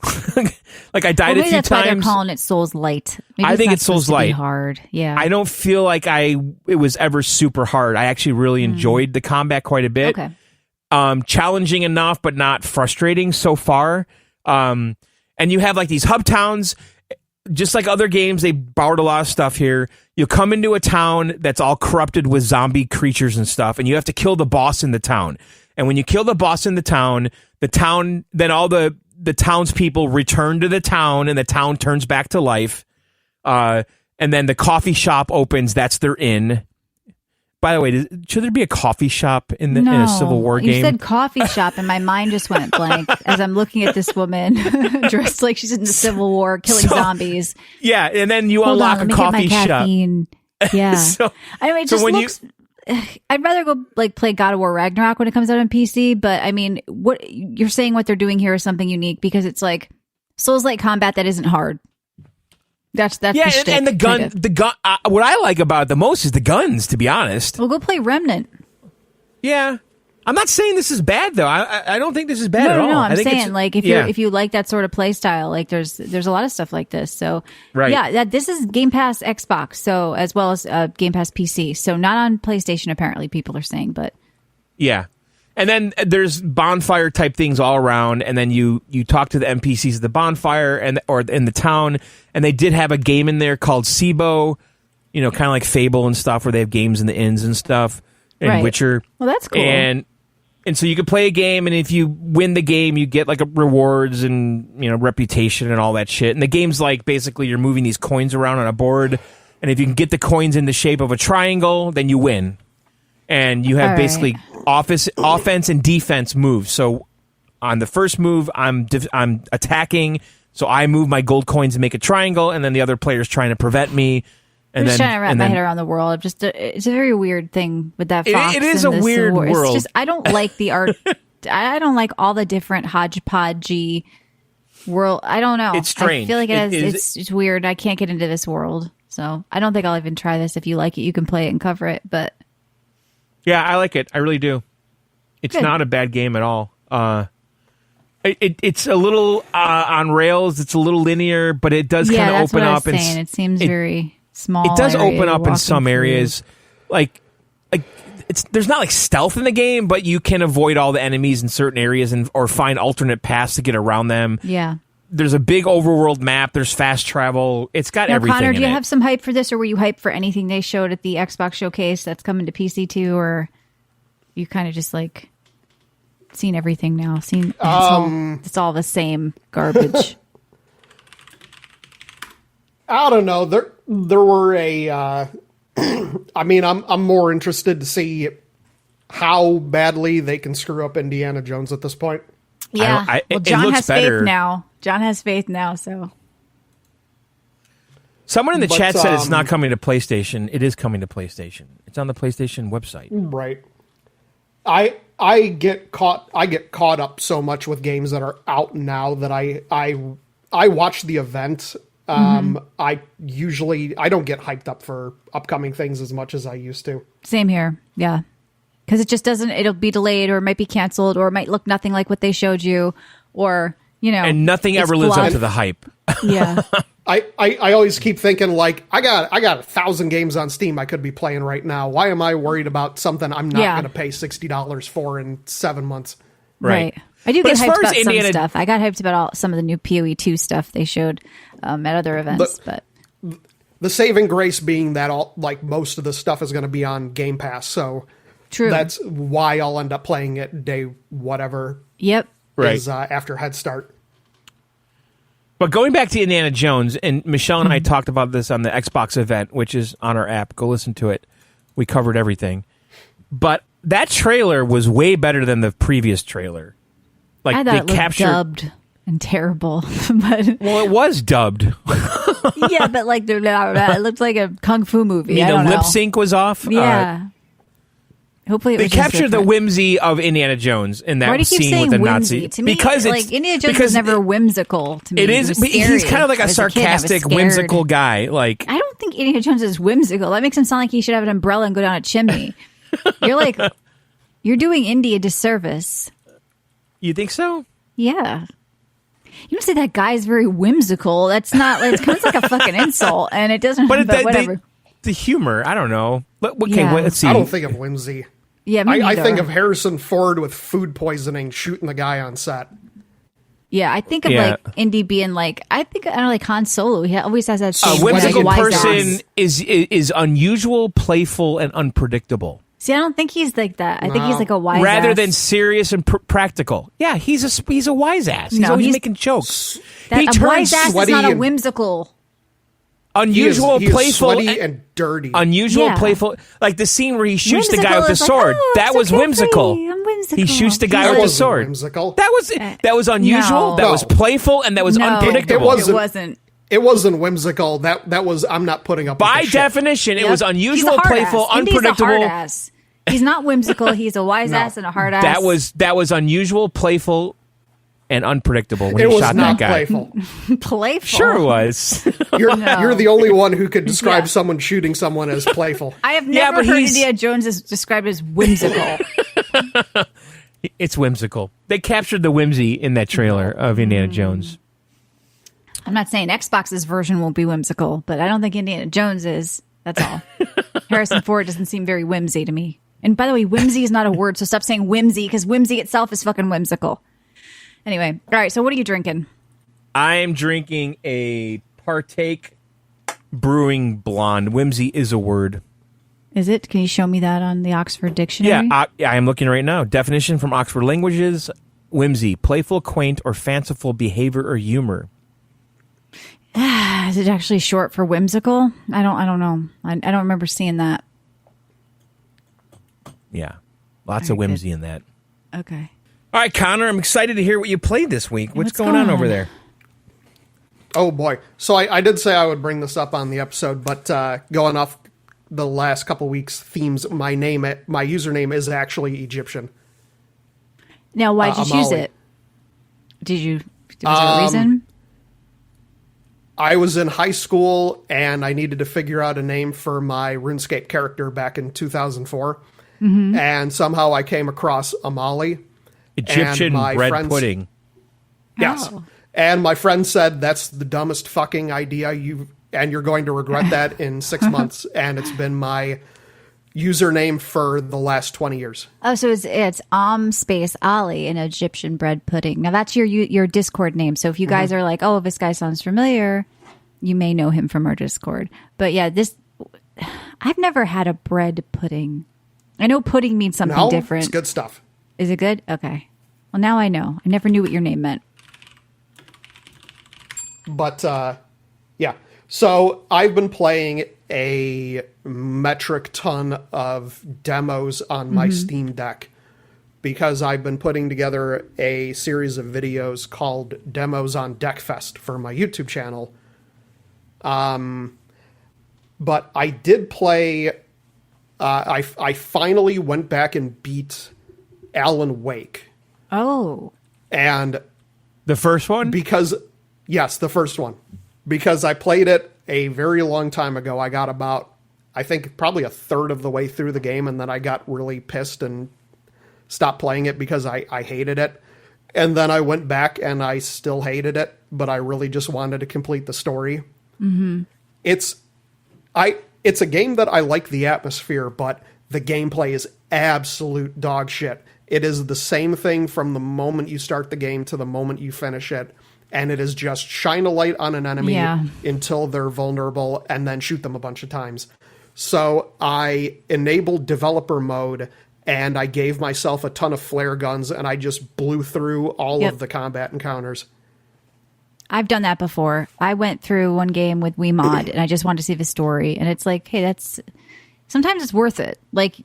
Like, I died a few times. That's why they're calling it Souls Light. Maybe I think it's Souls Light. Hard, yeah. I don't feel like it was ever super hard. I actually really enjoyed the combat quite a bit. Okay. Challenging enough, but not frustrating so far. And you have like these hub towns, just like other games. They borrowed a lot of stuff here. You come into a town that's all corrupted with zombie creatures and stuff, and you have to kill the boss in the town. And when you kill the boss in the town, then all the townspeople return to the town, and the town turns back to life. And then the coffee shop opens. That's their inn. By the way, should there be a coffee shop in a Civil War game? You said coffee shop, and my mind just went blank as I'm looking at this woman dressed like she's in the Civil War, killing zombies. Yeah, and then you unlock a coffee shop. Yeah. Anyway, it just looks. I'd rather go like play God of War Ragnarok when it comes out on PC. But I mean, what you're saying, what they're doing here is something unique, because it's like Souls-like combat that isn't hard. That's yeah, the shtick, and the gun. kind of. The gun. What I like about it the most is the guns. To be honest. Well, go play Remnant. Yeah. I'm not saying this is bad though. I don't think this is bad at all. No, I I'm think saying like if you like that sort of play style, like there's a lot of stuff like this. So Right. yeah, this is Game Pass Xbox, so as well as Game Pass PC. So not on PlayStation apparently. People are saying, but yeah. And then there's bonfire type things all around, and then you talk to the NPCs at the bonfire or in the town, and they did have a game in there called Sibo, kind of like Fable and stuff, where they have games in the inns and stuff, and Right. Witcher. Well, that's cool. And so you can play a game, and if you win the game, you get like rewards and reputation and all that shit. And the game's like basically you're moving these coins around on a board, and if you can get the coins in the shape of a triangle, then you win. And you have All basically offense and defense moves. So on the first move, I'm attacking, so I move my gold coins and make a triangle, and then the other player's trying to prevent me. I'm just trying to wrap my head around the world. It's a very weird thing with that fox. It is and a this weird war. world. It's just I don't like the art. I don't like all the different hodgepodgey world. I don't know. It's strange. I feel like it's weird. I can't get into this world, so I don't think I'll even try this. If you like it, you can play it and cover it. But yeah, I like it. I really do. It's Good. not a bad game at all. It's a little on rails. It's a little linear, but it does kind of that's open what up. I was saying. It seems very small. It does area open up in walking some through. areas, like there's not like stealth in the game, but you can avoid all the enemies in certain areas or find alternate paths to get around them. Yeah. There's a big overworld map. There's fast travel. It's got Now, everything. Connor, do you in it. have some hype for this, or were you hyped for anything they showed at the Xbox showcase that's coming to PC too, or you kind of just like seen everything now? It's all the same garbage. I don't know. There were I mean, I'm more interested to see how badly they can screw up Indiana Jones at this point. Yeah. It John looks has better. faith now. John has faith now. So Someone in the But, chat said it's not coming to PlayStation. It is coming to PlayStation. It's on the PlayStation website. Right. I get caught up so much with games that are out now that I watch the event. I don't get hyped up for upcoming things as much as I used to. same here. Yeah. Because it just doesn't, it'll be delayed or it might be canceled or it might look nothing like what they showed you or, And nothing it's ever lives up fluff. to the hype. Yeah. I always keep thinking like I got 1,000 games on Steam I could be playing right now. Why am I worried about something I'm not Yeah. going to pay $60 for in 7 months? Right. I do But get as hyped far as about Indiana- some stuff. I got hyped about some of the new PoE 2 stuff they showed at other events. But The saving grace being that most of the stuff is going to be on Game Pass, so true. that's why I'll end up playing it day whatever Yep. Right. is after Head Start. But going back to Indiana Jones, and Michelle and I talked about this on the Xbox event, which is on our app. Go listen to it. We covered everything. But that trailer was way better than the previous trailer. Like I thought they it looked captured. dubbed and terrible. But Well, it was dubbed. yeah, but like it looked like a kung fu movie. I The don't know. lip sync was off. Yeah. Hopefully, it They was just captured the different. whimsy of Indiana Jones in that Why do you keep scene saying with the whimsy? Nazi. To me, because it's like Indiana Jones because was never whimsical to me. It He is. was But he's scary. kind of like a As kid, I was sarcastic, scared. whimsical guy. Like I don't think Indiana Jones is whimsical. That makes him sound like he should have an umbrella and go down a chimney. You're doing Indy a disservice. you think so? Yeah. You don't say that guy's very whimsical. That's not. It comes like a fucking insult, and it doesn't. But, But whatever. the humor, I don't know. Okay, Yeah. let's see. I don't think of whimsy. Yeah, me I neither. think of Harrison Ford with food poisoning shooting the guy on set. Yeah, I think of Yeah. like Indy being like. I don't know, like Han Solo. He always has that. A same whimsical wise person ass. is unusual, playful, and unpredictable. See, I don't think he's like that. I think he's like a wise Rather ass. than serious and practical. Yeah, he's a wise ass. He's No, always he's- making jokes. that he a turns wise ass is sweaty not a and- whimsical. unusual, he is playful, sweaty and dirty. unusual, Yeah. playful. Like the scene where he shoots the guy Whimsical with the is like, sword. "Oh, that I'm so was carefree. whimsical. I'm whimsical. He shoots the guy That with the wasn't sword. whimsical. That was unusual. No. That was No. playful, and that was No, unpredictable. It It wasn't. It wasn't whimsical. That was. I'm not putting up. By with the shit. definition, it Yep. was He's a unusual, hard playful, ass. Indy's a unpredictable. hard ass. He's not whimsical. He's a wise ass and a hard ass. That was unusual, playful, and unpredictable when It he was shot not that guy. playful. Playful. Sure it was. You're the only one who could describe Yeah. someone shooting someone as playful. I have Yeah, never but heard he's- Indiana Jones as described as whimsical. It's whimsical. They captured the whimsy in that trailer of Indiana Jones. I'm not saying Xbox's version won't be whimsical, but I don't think Indiana Jones is. That's all. Harrison Ford doesn't seem very whimsy to me. And by the way, whimsy is not a word, so stop saying whimsy because whimsy itself is fucking whimsical. Anyway, all right, so what are you drinking? I'm drinking a Partake Brewing Blonde. Whimsy is a word. Is it? Can you show me that on the Oxford Dictionary? Yeah, I am looking right now. Definition from Oxford Languages: whimsy, playful, quaint, or fanciful behavior or humor. Is it actually short for whimsical? I don't know. I don't remember seeing that. Yeah, lots of Very whimsy good. in that. Okay. All right, Connor, I'm excited to hear what you played this week. What's What's going on going over on? there? Oh boy! So I did say I would bring this up on the episode, but going off the last couple weeks' themes, my username is actually Egyptian. Now, why'd you choose Amali. it? Was there a reason? I was in high school and I needed to figure out a name for my RuneScape character back in 2004, and somehow I came across Amali. Egyptian my bread friends- pudding. Yes. Oh. And my friend said, that's the dumbest fucking idea and you're going to regret that in 6 months. And it's been my username for the last 20 years. Oh, so it's space Ali, an Egyptian bread pudding. Now that's your Discord name. So if you guys are like, oh, this guy sounds familiar, you may know him from our Discord. But yeah, I've never had a bread pudding. I know pudding means something No, different. it's good stuff. Is it good? Okay. Well, now I know. I never knew what your name meant. But yeah, so I've been playing a metric ton of demos on my Steam Deck because I've been putting together a series of videos called Demos on Deckfest for my YouTube channel. But I did play. I finally went back and beat Alan Wake, Oh. and The first one? because yes, the first one, because I played it a very long time ago. I got about, I think, probably a third of the way through the game, and then I got really pissed and stopped playing it because I hated it. And then I went back and I still hated it, but I really just wanted to complete the story. It's a game that I like the atmosphere, but the gameplay is absolute dog shit. It is the same thing from the moment you start the game to the moment you finish it. And it is just shine a light on an enemy Yeah. until they're vulnerable and then shoot them a bunch of times. So I enabled developer mode and I gave myself a ton of flare guns and I just blew through all Yep. of the combat encounters. I've done that before. I went through one game with WeMod and I just wanted to see the story. And it's like, hey, sometimes it's worth it. Like,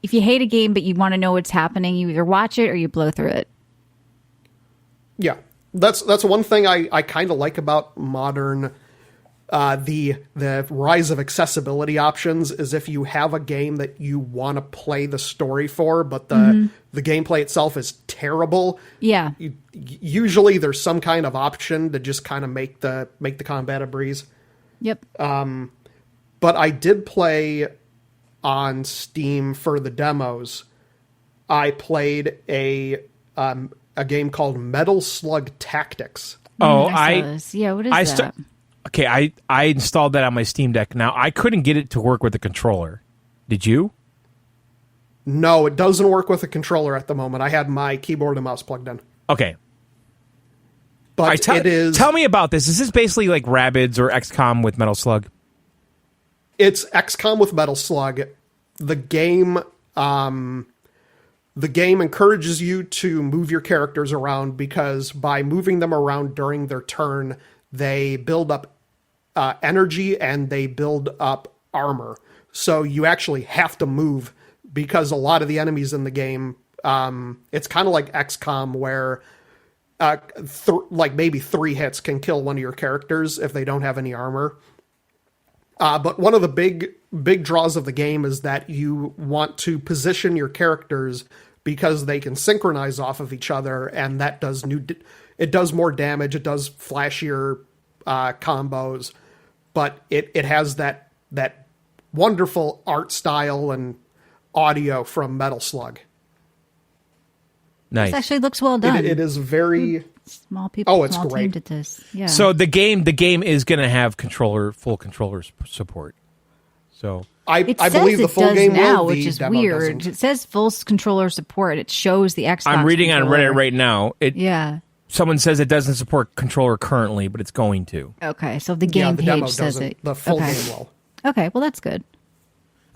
if you hate a game but you want to know what's happening, you either watch it or you blow through it. Yeah, that's one thing I kind of like about modern the rise of accessibility options is if you have a game that you want to play the story for, but the gameplay itself is terrible. Yeah. Usually there's some kind of option to just kind of make the combat a breeze. Yep. But I did play on Steam for the demos. I played a game called Metal Slug Tactics. Oh, I saw this. Yeah, what is that? Okay, I installed that on my Steam Deck. Now, I couldn't get it to work with the controller. Did you? No, it doesn't work with a controller at the moment. I had my keyboard and mouse plugged in. Okay. But it is... Tell me about this. Is this basically like Rabbids or XCOM with Metal Slug? It's XCOM with Metal Slug. The game encourages you to move your characters around because by moving them around during their turn, they build up energy and they build up armor. So you actually have to move because a lot of the enemies in the game, it's kind of like XCOM where like maybe 3 hits can kill one of your characters if they don't have any armor. But one of the big draws of the game is that you want to position your characters because they can synchronize off of each other, and that does it does more damage. It does flashier combos, but it has that wonderful art style and audio from Metal Slug. Nice. This actually looks well done. It is very small people. Oh, it's small great. team did this. Yeah. So the game is going to have full controller support. So I it believe says the it full does game now, will. which The is demo weird. doesn't. It says full controller support. It shows the Xbox. I'm reading controller. on Reddit right now. Yeah. Someone says it doesn't support controller currently, but it's going to. Okay, so the game The demo page says doesn't. it. The full okay. game will. Okay, well that's good.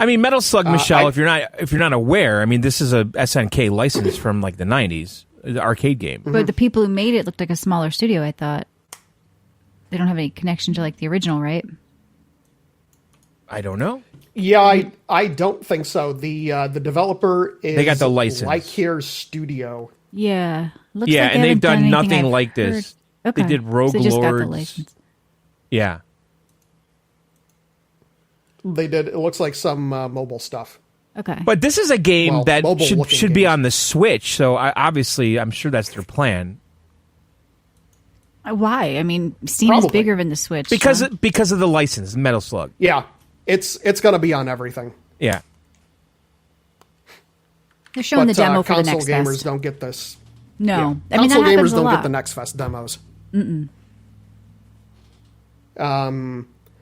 I mean, Metal Slug, Michelle. If you're not aware, I mean, this is a SNK license from like the '90s, the arcade game. But the people who made it looked like a smaller studio. I thought they don't have any connection to like the original, right? I don't know. Yeah, I don't think so. The developer is They got the license. Like Here Studio. Yeah. Looks Yeah, like and they they've haven't done anything nothing I've like heard. this. Okay. They did Rogue so they just got the Lords. license. Yeah. They did. It looks like some mobile stuff. Okay. But this is a game Well, that mobile-looking should be games. on the Switch, so obviously I'm sure that's their plan. Why? I mean, Steam is Probably. bigger than the Switch. Because so- because of the license, Metal Slug. Yeah, it's going to be on everything. Yeah. they're showing the demo for the console next gamers fest. don't get this. No, Yeah. I mean Console that gamers happens a don't lot. get the Next Fest demos.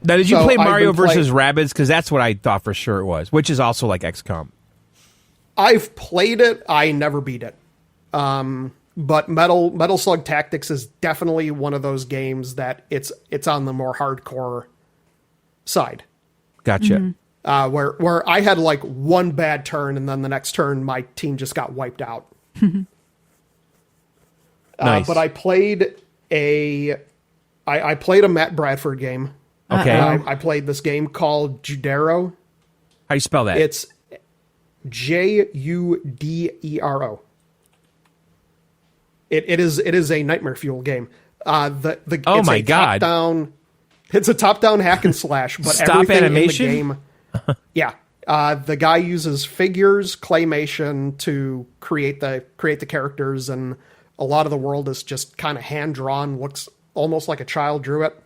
Now, did you So play I've Mario been versus Rabbids? Because that's what I thought for sure it was, which is also like XCOM. I've played it. I never beat it. But Metal Slug Tactics is definitely one of those games that it's on the more hardcore side. Gotcha. Where I had like one bad turn, and then the next turn my team just got wiped out. Nice. But I played a Matt Bradford game. Okay. I played this game called Judero. How do you spell that? It's Judero. It is a Nightmare Fuel game. It's my a God. top-down. It's a top-down hack and slash, but Stop everything animation? in the game. Yeah, the guy uses figures, claymation to create the characters, and a lot of the world is just kind of hand drawn. Looks almost like a child drew it.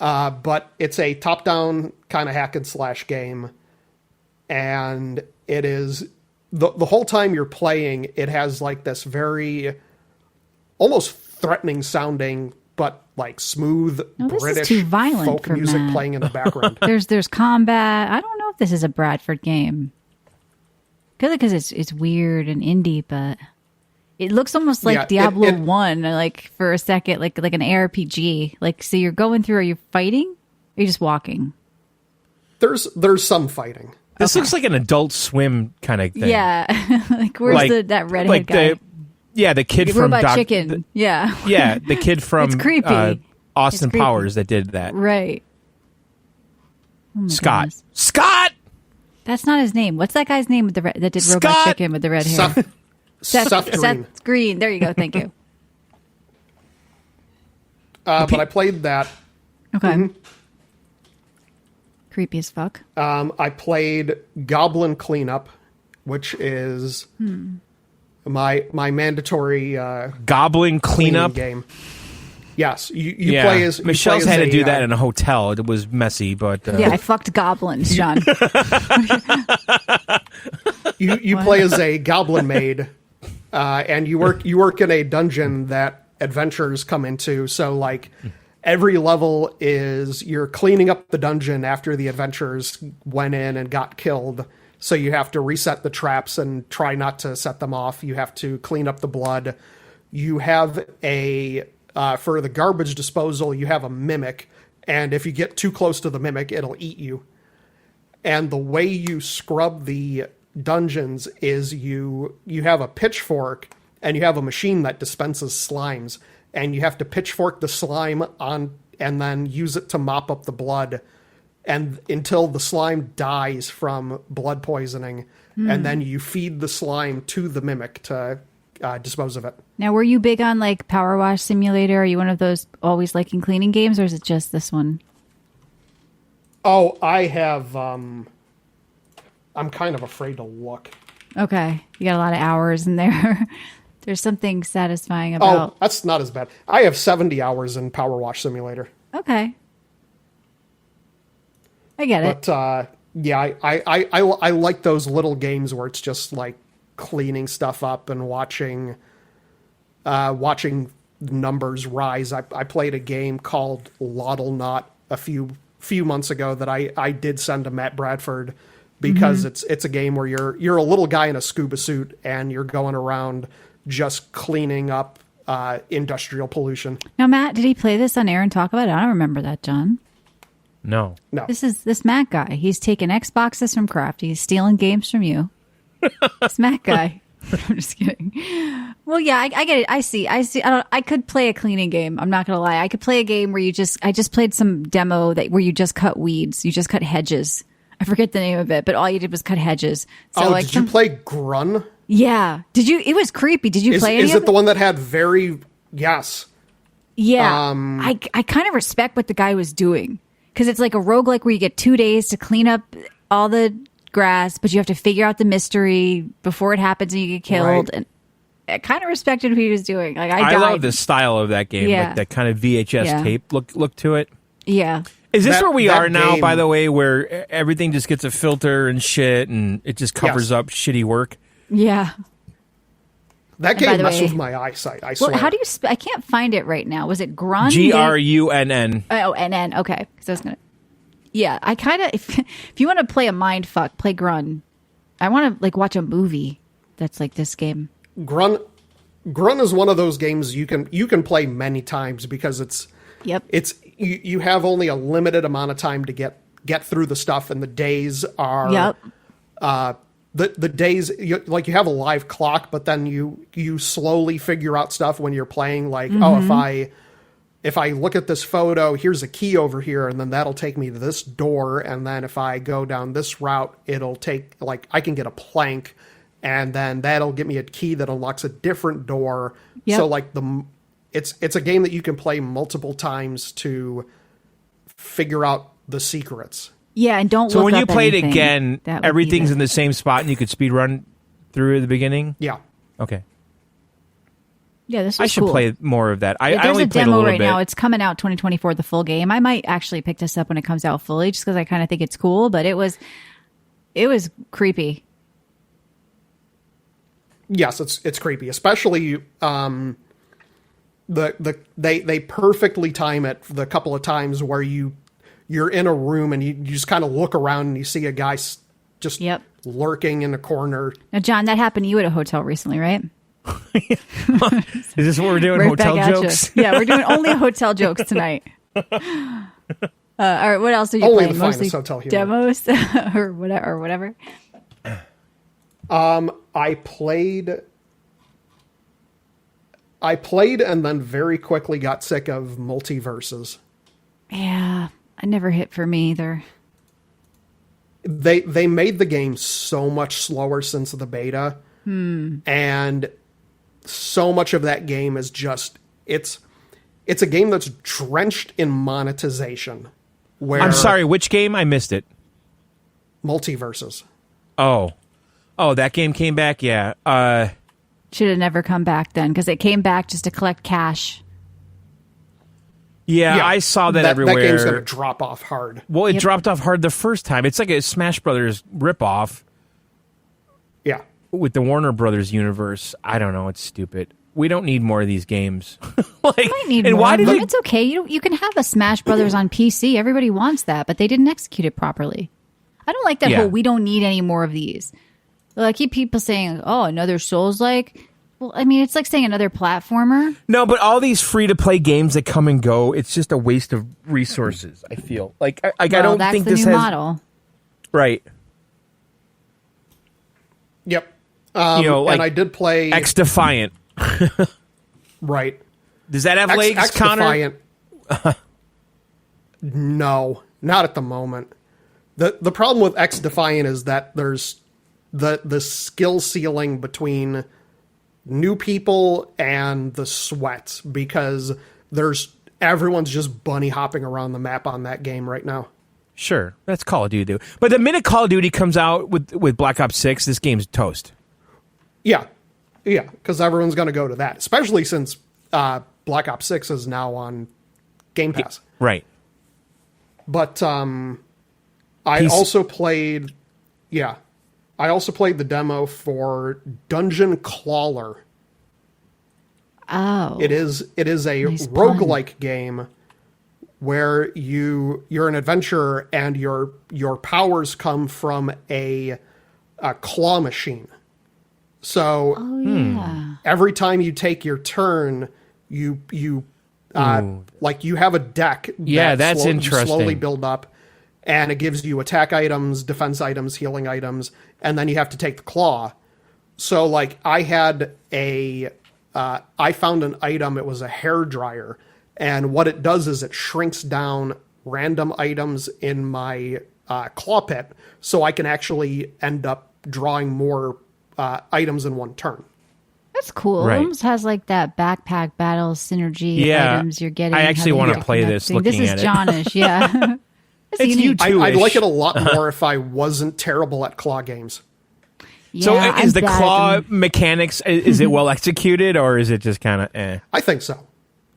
But it's a top-down kind of hack and slash game, and it is the whole time you're playing. It has like this very almost threatening sounding, but like smooth No, this is British too violent folk for music Matt. playing in the background. There's combat. I don't know if this is a Bradford game. Good because it's weird and indie, but it looks almost like Yeah, Diablo it- 1, like for a second, like an ARPG. Like, so you're going through, are you fighting? Or are you just walking? There's some fighting. This looks like an Adult Swim kind of thing. Yeah. Like, where's that redhead like guy? the kid from Robot Chicken. Yeah. Yeah, the kid from It's creepy. Austin It's creepy. Powers that did that. Right. Oh my Scott. goodness. Scott. That's not his name. What's that guy's name with that did Robot Scott! Chicken with the red hair? Seth Green. Seth Green. There you go. Thank you. But I played that. Okay. Mm-hmm. Creepy as fuck. I played Goblin Cleanup, which is my mandatory Goblin cleaning cleanup. game. Yes, you Yeah. play as Michelle's play as had to a, do that in a hotel. It was messy, but Yeah, I fucked goblins, John. you play as a goblin maid, and you work in a dungeon that adventurers come into. So like every level is you're cleaning up the dungeon after the adventurers went in and got killed. So you have to reset the traps and try not to set them off. You have to clean up the blood. You have a for the garbage disposal, you have a mimic, and if you get too close to the mimic, it'll eat you. And the way you scrub the dungeons is you have a pitchfork and you have a machine that dispenses slimes, and you have to pitchfork the slime on and then use it to mop up the blood and until the slime dies from blood poisoning, and then you feed the slime to the mimic to dispose of it. Now, were you big on like Power Wash Simulator? Are you one of those always liking cleaning games, or is it just this one? Oh, I have. I'm kind of afraid to look. Okay. You got a lot of hours in there. There's something satisfying about... Oh, that's not as bad. I have 70 hours in Power Wash Simulator. Okay. I get it. But, yeah, I like those little games where it's just like cleaning stuff up and watching numbers rise. I played a game called Lottle Knot a few months ago that I did send to Matt Bradford because it's a game where you're a little guy in a scuba suit and you're going around just cleaning up industrial pollution. Now, Matt, did he play this on air and talk about it? I don't remember that, John. No. This Matt guy. He's taking Xboxes from Crafty. He's stealing games from you. This Matt guy. I'm just kidding. Well, yeah, I get it. I see. I could play a cleaning game. I'm not gonna lie. I could play a game where I just played some demo where you just cut weeds. You just cut hedges. I forget the name of it, but all you did was cut hedges. So did you play Grun? Yeah. Did you? It was creepy. Did you play any of it? Is it the one that had yes. Yeah. I kind of respect what the guy was doing. Because it's like a roguelike where you get 2 days to clean up all the grass, but you have to figure out the mystery before it happens and you get killed. Right. And I kind of respected what he was doing. Like I love the style of that game, like that kind of VHS tape look to it. Yeah. Is this where we are now, by the way, where everything just gets a filter and shit and it just covers up shitty work? Yeah. That game messed with my eyesight, I swear. Well, how do you I can't find it right now. Was it Grun? Grunn. Oh, NN. Okay. Because I was going to... Yeah, I kind of... If you want to play a mind fuck, play Grun. I want to like watch a movie that's like this game. Grun is one of those games you can play many times because it's... Yep. It's you have only a limited amount of time to get through the stuff, and the days are... Yep. The days, you have a live clock, but then you slowly figure out stuff when you're playing. Like, if I look at this photo, here's a key over here, and then that'll take me to this door. And then if I go down this route, it'll take, like, I can get a plank, and then that'll get me a key that unlocks a different door. Yep. So, like, it's a game that you can play multiple times to figure out the secrets. Yeah, and don't. So when you played again, everything's in the same spot, and you could speed run through at the beginning. Yeah. Okay. Yeah, this. I should cool. play more of that. I there's only a played demo a little right bit. now. It's coming out 2024, the full game. I might actually pick this up when it comes out fully, just because I kind of think it's cool. But it was creepy. Yes, it's creepy, especially they perfectly time it the couple of times where you're in a room and you just kind of look around and you see a guy just lurking in the corner. Now, John, that happened to you at a hotel recently, right? Is this what we're doing? Right hotel jokes? Yeah, we're doing only hotel jokes tonight. All right, what else are you only playing? The finest hotel humor. Demos or whatever. I played and then very quickly got sick of Multiverses. Yeah, it never hit for me either. They made the game so much slower since the beta, and so much of that game is just it's a game that's drenched in monetization. Where I'm sorry, which game? I missed it. Multiverses. Oh, that game came back. Yeah. Should have never come back then, because it came back just to collect cash. Yeah, I saw that everywhere. That game's going to drop off hard. Well, it dropped off hard the first time. It's like a Smash Brothers ripoff. Yeah. With the Warner Brothers universe. I don't know. It's stupid. We don't need more of these games. Like, might need more of them. It's okay. You can have a Smash Brothers on PC. Everybody wants that, but they didn't execute it properly. I don't like that whole, we don't need any more of these. Like, I keep people saying, oh, another Souls-like. Well, I mean, it's like saying another platformer. No, but all these free-to-play games that come and go, it's just a waste of resources, I feel. Like, I don't think this has... that's the new model. Right. Yep. Like and I did play... X-Defiant. Right. Does that have legs, Connor? No, not at the moment. The problem with X-Defiant is that there's the skill ceiling between new people and the sweats, because everyone's just bunny hopping around the map on that game right now. Sure, that's Call of Duty. But the minute Call of Duty comes out with Black Ops 6, this game's toast. Yeah, because everyone's going to go to that, especially since Black Ops 6 is now on Game Pass. Right. But I also played the demo for Dungeon Crawler. Oh. It is a nice roguelike game where you're an adventurer and your powers come from a claw machine. So every time you take your turn, you like you have a deck. That's interesting. You slowly build up, and it gives you attack items, defense items, healing items, and then you have to take the claw. So like I found an item. It was a hair dryer, and what it does is it shrinks down random items in my claw pit, so I can actually end up drawing more items in one turn. That's cool. Right. It almost has like that backpack battle synergy items you're getting. I actually want to play this looking at it. This is Johnish, yeah. It's you too. I'd like it a lot more if I wasn't terrible at claw games. So Yeah, is the I'm bad claw at mechanics, is it well executed, or is it just kind of eh? I think so.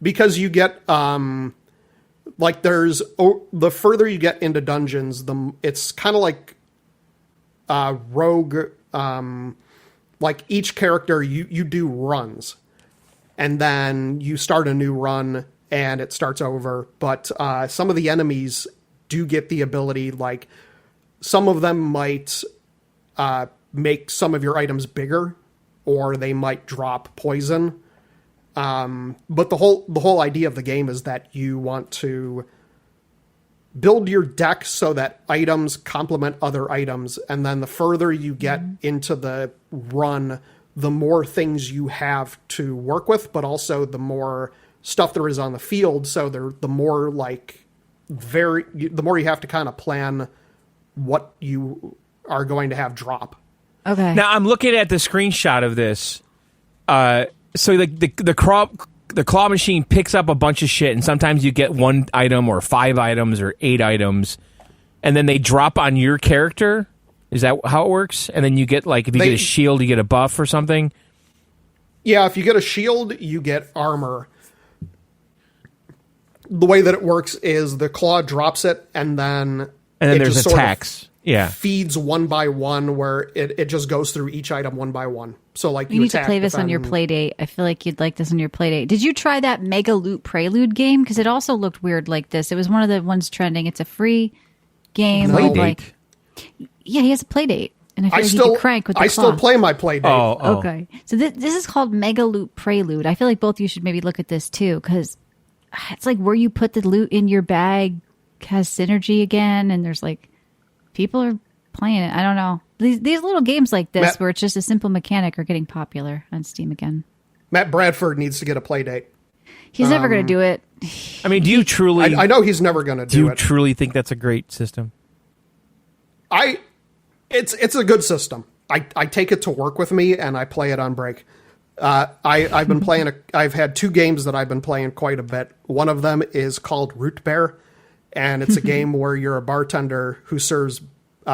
Because you get, like the further you get into dungeons, it's kind of like rogue, like each character, you do runs. And then you start a new run and it starts over. But some of the enemies do get the ability, like some of them might make some of your items bigger, or they might drop poison. But the whole idea of the game is that you want to build your deck so that items complement other items, and then the further you get into the run, the more things you have to work with, but also the more stuff there is on the field. So the more you have to kind of plan what you are going to have drop. Okay. Now I'm looking at the screenshot of this. So the claw machine picks up a bunch of shit, and sometimes you get one item or 5 items or 8 items, and then they drop on your character. Is that how it works? And then you get, like, if you get a shield, you get a buff or something? Yeah, if you get a shield, you get armor. The way that it works is the claw drops it, and then there's attacks. Yeah, feeds one by one, where it just goes through each item one by one. So like you need to play this on your play date. I feel like you'd like this on your play date. Did you try that Mega Loot Prelude game? Because it also looked weird like this. It was one of the ones trending. It's a free game. Play date. Like, yeah, he has a play date. And I feel like you could crank with the I claw. still play my play date. Oh. Okay. So this is called Mega Loot Prelude. I feel like both of you should maybe look at this too, because it's like where you put the loot in your bag has synergy again, and there's like people are playing it. I don't know. These little games like this, where it's just a simple mechanic, are getting popular on Steam again. Matt Bradford needs to get a play date. He's never going to do it. I mean, do you truly? I know he's never going to do it. Do you truly think that's a great system? It's a good system. I take it to work with me, and I play it on break. I've been playing. I've had 2 games that I've been playing quite a bit. One of them is called Root Bear, and it's a game where you're a bartender who serves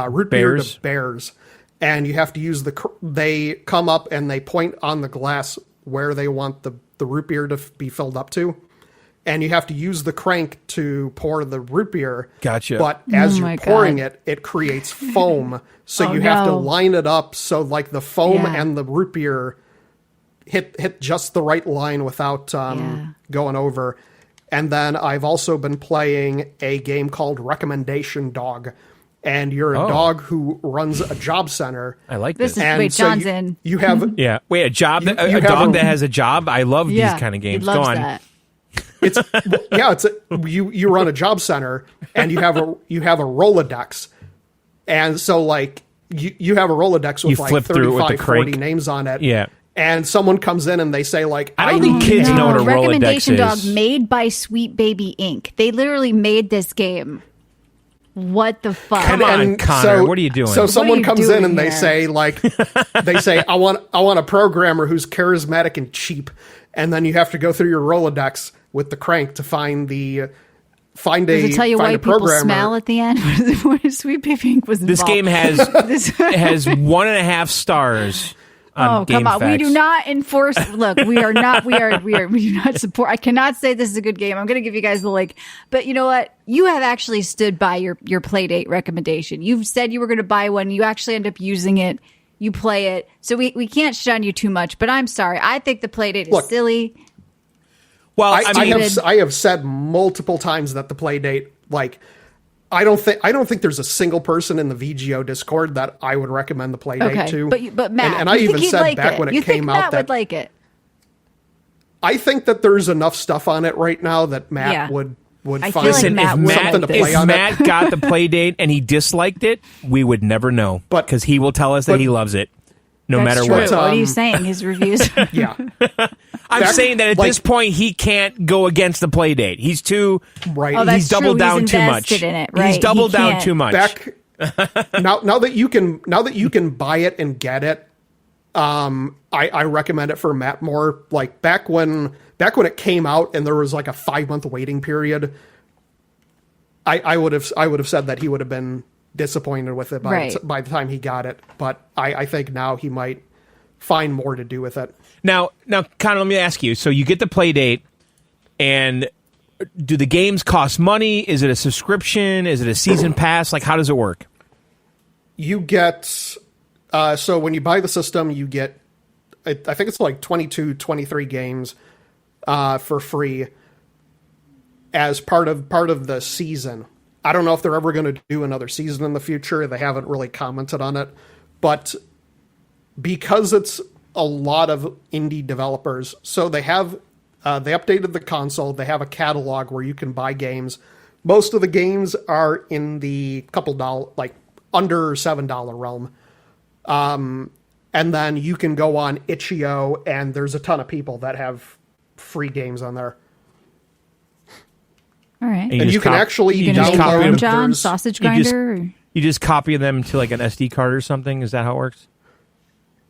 root beer to bears, and you have to use they come up and they point on the glass where they want the root beer to be filled up to, and you have to use the crank to pour the root beer. Gotcha. But as you're pouring it creates foam, so you have to line it up so like the foam and the root beer hit just the right line without going over. And then I've also been playing a game called Recommendation Dog. And you're a dog who runs a job center. I like this. John's in. You have a job. A dog that has a job. I love these kind of games. Go on. That. You run a job center, and you have a Rolodex, and so like you have a Rolodex with like 35, 40 names on it. Yeah. And someone comes in and they say like, I don't think kids know what a Rolodex is. Recommendation Dog made by Sweet Baby Inc. They literally made this game. What the fuck? Come on, Connor. What are you doing? So someone comes in and here? they say I want a programmer who's charismatic and cheap, and then you have to go through your Rolodex with the crank to find Does it tell you why people smell at the end? What if Sweet Baby Inc. was involved? This game has 1.5 stars on come on. GameFAQs. We do not enforce. Look, we do not support. I cannot say this is a good game. I'm going to give you guys the link. But you know what? You have actually stood by your Playdate recommendation. You've said you were going to buy one. You actually end up using it. You play it. So we can't shit on you too much. But I'm sorry. I think the Playdate is silly. Well, I have said multiple times that the Playdate, like, I don't think there's a single person in the VGO Discord that I would recommend the Playdate to. But Matt, and I even said back when it came out that would like it. I think that there's enough stuff on it right now that Matt would I find feel like Matt would something to like play this. on Matt it. got the Playdate and he disliked it, we would never know. But- because he will tell us that he loves it, no That's matter true. what. What are you saying? His reviews. Yeah. I'm saying that at like- this point he can't go against the Playdate. He's too Right. Oh, that's he's doubled true. down He's too much. invested in it, right? He's doubled He down can't. too much. Back now that you can buy it and get it, I recommend it for Matt more. Like back when it came out and there was like a 5-month waiting period, I would have said that he would have been disappointed with it by the time he got it. But I think now he might find more to do with it. Now, Connor, let me ask you. So you get the Playdate, and do the games cost money? Is it a subscription? Is it a season pass? Like, how does it work? You get so when you buy the system, you get I think it's like 22, 23 games for free as part of the season. I don't know if they're ever going to do another season in the future. They haven't really commented on it, but because it's a lot of indie developers, so they have they updated the console. They have a catalog where you can buy games. Most of the games are in the couple dollar, like under $7 realm. And then you can go on itch.io, and there's a ton of people that have free games on there. All right. And you can actually You gonna make your download own, John? there's- Sausage you just- grinder? You just copy them to like an SD card or something? Is that how it works?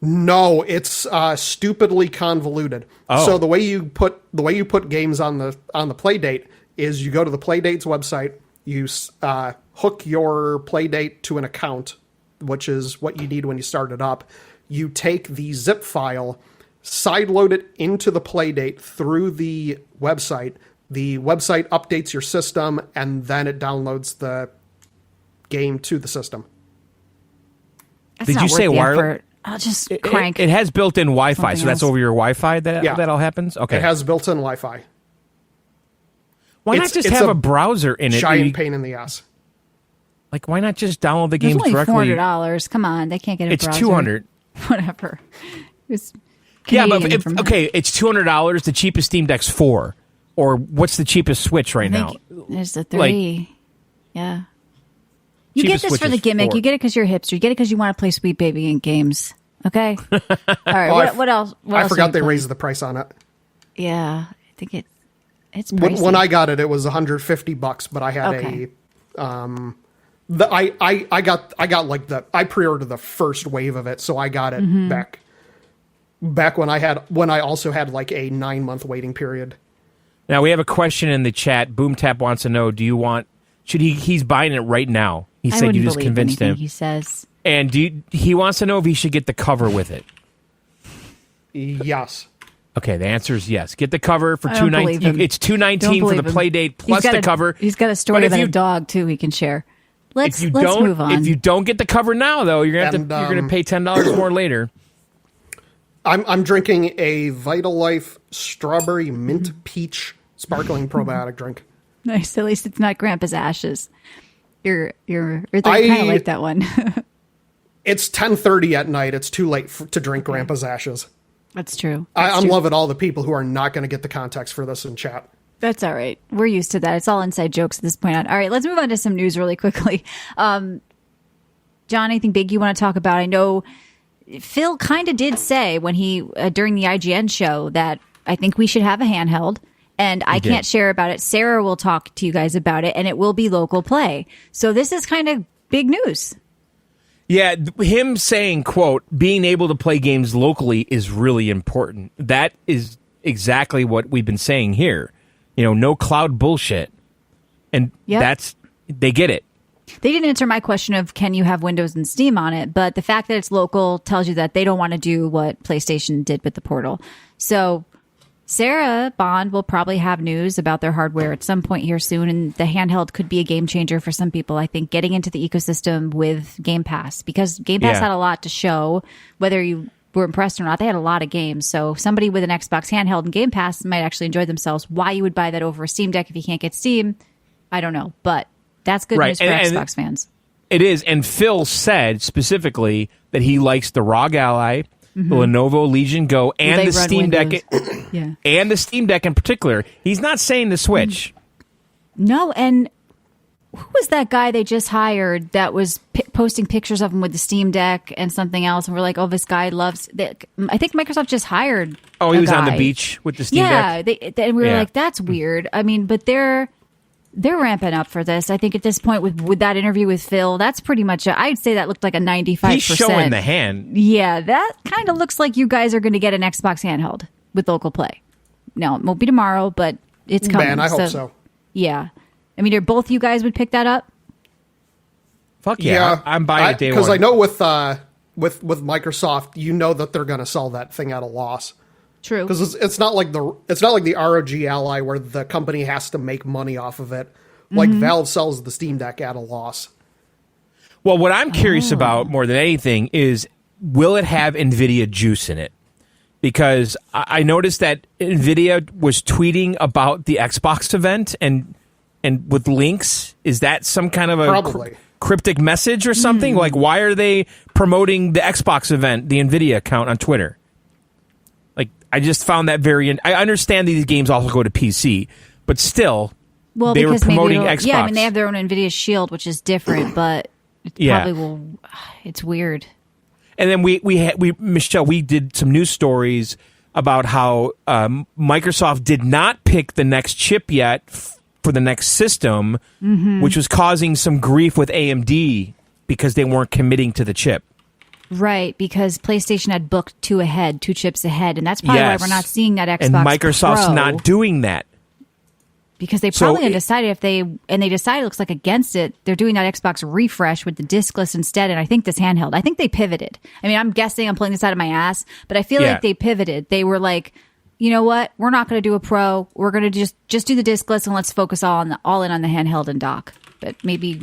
No, it's stupidly convoluted. Oh. So the way you put games on the Playdate is you go to the Playdate's website, you hook your Playdate to an account, which is what you need when you start it up. You take the zip file, sideload it into the Playdate through the website. The website updates your system, and then it downloads the game to the system. That's Did not you worth say the wireless? effort. I'll just crank. It has built-in Wi-Fi, Something so that's else. over your Wi-Fi that all happens? Okay. It has built-in Wi-Fi. Why not it's- just it's have a a browser in it? Giant pain in the ass. Like, why not just download the It was games only directly? $400. Come on, they can't get a It's browser. $200. Whatever. It's Yeah, but Canadian from it's $200. The cheapest Steam Deck's $4. Or what's the cheapest Switch right I now? think there's the 3. Yeah. You Cheapest get this Switch for the is gimmick. 4. You get it because you're a hipster. You get it because you want to play Sweet Baby in games. Okay. All right. What else? What I else forgot are you they playing? raised the price on it. Yeah, I think it's pricey. When I got it, it was $150, but I had Okay. I got like I pre-ordered the first wave of it, so I got it Mm-hmm. back when I also had like a 9-month waiting period. Now, we have a question in the chat. BoomTap wants to know, he's buying it right now. He I said wouldn't you just believe convinced anything him. he says. And he wants to know if he should get the cover with it. Yes. Okay, the answer is yes. Get the cover for I don't believe him. $219. It's Don't $219 for the believe him. Playdate plus the cover. He's got a story But if about you- a dog too. He can share. Let's If you let's don't, move on. if you don't get the cover now, though, you're And, gonna pay $10 more later. I'm drinking a Vitalife strawberry mint peach sparkling probiotic drink. Nice. At least it's not Grandpa's ashes. You're I kind of like that one. It's 10:30 at night. It's too late to drink Grandpa's ashes. That's true. I'm loving all the people who are not going to get the context for this in chat. That's all right. We're used to that. It's all inside jokes at this point on. All right, let's move on to some news really quickly. John, anything big you want to talk about? I know Phil kind of did say when he during the IGN show that I think we should have a handheld, and I can't share about it. Sarah will talk to you guys about it, and it will be local play. So this is kind of big news. Yeah, him saying, quote, being able to play games locally is really important. That is exactly what we've been saying here. No cloud bullshit. And Yep. they get it. They didn't answer my question of can you have Windows and Steam on it, but the fact that it's local tells you that they don't want to do what PlayStation did with the Portal. So Sarah Bond will probably have news about their hardware at some point here soon, and the handheld could be a game changer for some people. I think getting into the ecosystem with Game Pass, because Game Pass had a lot to show, whether you were impressed or not. They had a lot of games. So somebody with an Xbox handheld and Game Pass might actually enjoy themselves. Why you would buy that over a Steam Deck if you can't get Steam, I don't know. But that's good news for Xbox fans. It is. And Phil said specifically that he likes the ROG Ally, the Lenovo Legion Go, and the Steam Deck. And the Steam Deck in particular. He's not saying the Switch. No, and who was that guy they just hired that was posting pictures of him with the Steam Deck and something else? And we're like, oh, this guy loves... I think Microsoft just hired he was on the beach with the Steam Deck? Yeah, and we were like, that's weird. I mean, but they're ramping up for this. I think at this point with that interview with Phil, that's pretty much I'd say that looked like a 95%. He's showing the hand. Yeah, that kind of looks like you guys are going to get an Xbox handheld with local play. No, it won't be tomorrow, but it's coming. Man, I hope so. Yeah. I mean, both you guys would pick that up? Fuck yeah. I'm buying it day one. Because I know with Microsoft, you know that they're going to sell that thing at a loss. True. Because it's not like the ROG Ally where the company has to make money off of it. Like Valve sells the Steam Deck at a loss. Well, what I'm curious about more than anything is, will it have NVIDIA juice in it? Because I noticed that NVIDIA was tweeting about the Xbox event and with links. Is that some kind of a cryptic message or something? Like, why are they promoting the Xbox event, the NVIDIA account on Twitter? Like, I just found that I understand these games also go to PC, but still, they were promoting Xbox. Yeah, I mean, they have their own NVIDIA Shield, which is different, but it probably will... It's weird. And then Michelle, we did some news stories about how Microsoft did not pick the next chip yet for the next system, which was causing some grief with AMD because they weren't committing to the chip. Right, because PlayStation had booked two chips ahead, and that's probably why we're not seeing that Xbox and Microsoft's Pro, not doing that. because they probably decided they decided it looks like against it, they're doing that Xbox refresh with the discless instead, and I think this handheld. I think they pivoted. I mean, I'm guessing, I'm pulling this out of my ass, but I feel like they pivoted. They were like, you know what? We're not going to do a Pro. We're going to just do the discless, and let's focus all in on the handheld and dock. But maybe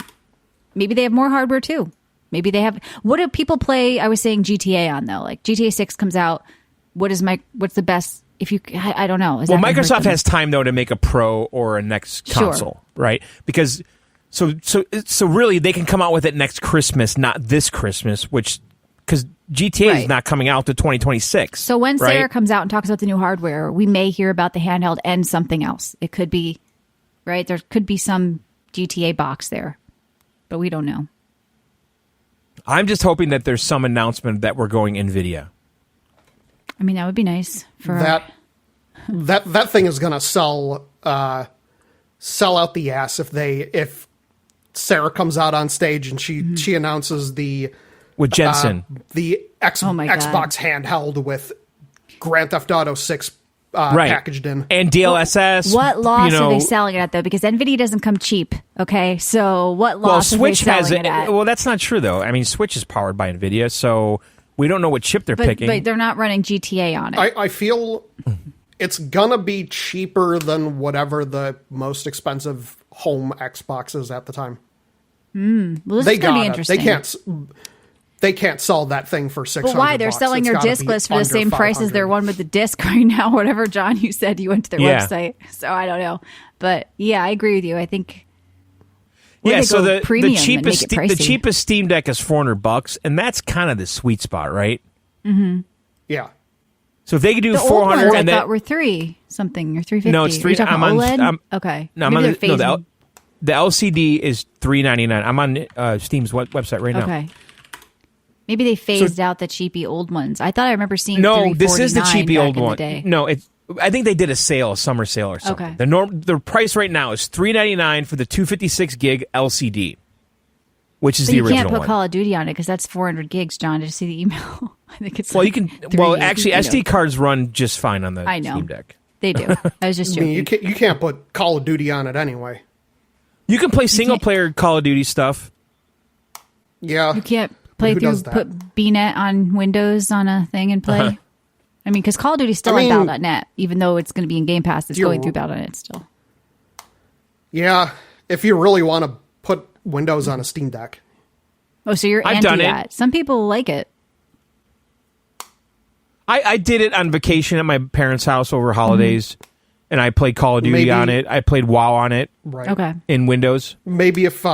they have more hardware too. Maybe they have. What do people play? I was saying GTA on though. Like GTA 6 comes out. What's the best? If you, I don't know. Well, Microsoft has time though to make a Pro or a next console, right? Because so really they can come out with it next Christmas, not this Christmas, because GTA is not coming out to 2026. So when Sarah comes out and talks about the new hardware, we may hear about the handheld and something else. It could be, right? There could be some GTA box there, but we don't know. I'm just hoping that there's some announcement that we're going NVIDIA. I mean, that would be nice for that thing is going to sell out the ass if Sarah comes out on stage and she announces with Jensen the Xbox handheld with Grand Theft Auto 6 packaged in and DLSS. What loss are they selling it at though? Because NVIDIA doesn't come cheap. Okay, so what loss? Switch are they selling it at? Well, that's not true though. I mean, Switch is powered by NVIDIA, so we don't know what chip they're picking. But they're not running GTA on it. I feel it's gonna be cheaper than whatever the most expensive home Xbox is at the time. Well, this is gonna be interesting. They can't sell that thing for $600. But why? They're selling their discless for the same price as their one with the disc right now. Whatever, John, you said you went to their website. So I don't know. But yeah, I agree with you. I think. So the cheapest Steam Deck is $400, and that's kind of the sweet spot, right? Mm-hmm. Yeah. So if they could do the 400, old ones I thought were $3 something or $350. No, it's $3. I'm on OLED. Okay. No, the LCD is $399. I'm on Steam's website right now. Okay. Maybe they phased out the cheapy old ones. I thought I remember seeing. No, this is the cheapy old one. Day. No, I think they did a summer sale or something. Okay. The price right now is $399 for the 256 gig LCD, which is the original one. You can't put Call of Duty on it because that's 400 gigs. John, did you see the email? I think it's. Well, you can. Well, actually, SD cards run just fine on the Steam Deck. They do. I was just joking. You can't put Call of Duty on it anyway. You can play single-player Call of Duty stuff. Yeah. You can't play through, put BNet on Windows on a thing and play? I mean, because Call of Duty's still on Battle.net, even though it's going to be in Game Pass, it's going through Battle.net still. Yeah, if you really want to put Windows on a Steam Deck. Oh, so you're anti that. Some people like it. I did it on vacation at my parents' house over holidays, and I played Call of Duty on it. I played WoW on it. Right. Okay. In Windows. Maybe if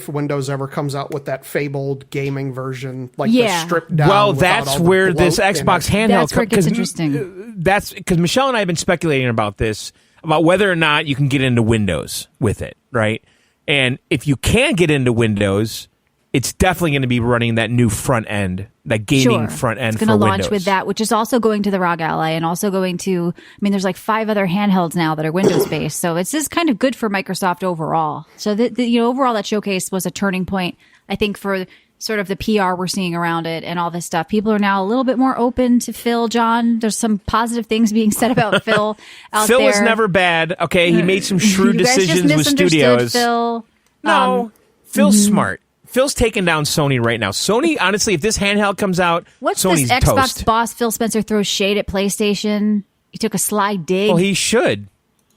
Windows ever comes out with that fabled gaming version, like the stripped down. Well, that's where this Xbox handheld. That's where it gets interesting. That's because Michelle and I have been speculating about this, about whether or not you can get into Windows with it, right? And if you can get into Windows, it's definitely going to be running that new front end, that gaming front end for Windows. It's going to launch with that, which is also going to the ROG Ally and also going to, I mean, there's like 5 other handhelds now that are Windows-based. So it's just kind of good for Microsoft overall. So, overall, that showcase was a turning point, I think, for sort of the PR we're seeing around it and all this stuff. People are now a little bit more open to Phil, John. There's some positive things being said about Phil out Phil there. was never bad. Okay, he made some shrewd decisions with studios. Phil. No, Phil's smart. Phil's taking down Sony right now. Sony, honestly, if this handheld comes out, what's Sony's this Xbox toast. boss Phil Spencer throws shade at PlayStation? He took a sly dig. Well, he should.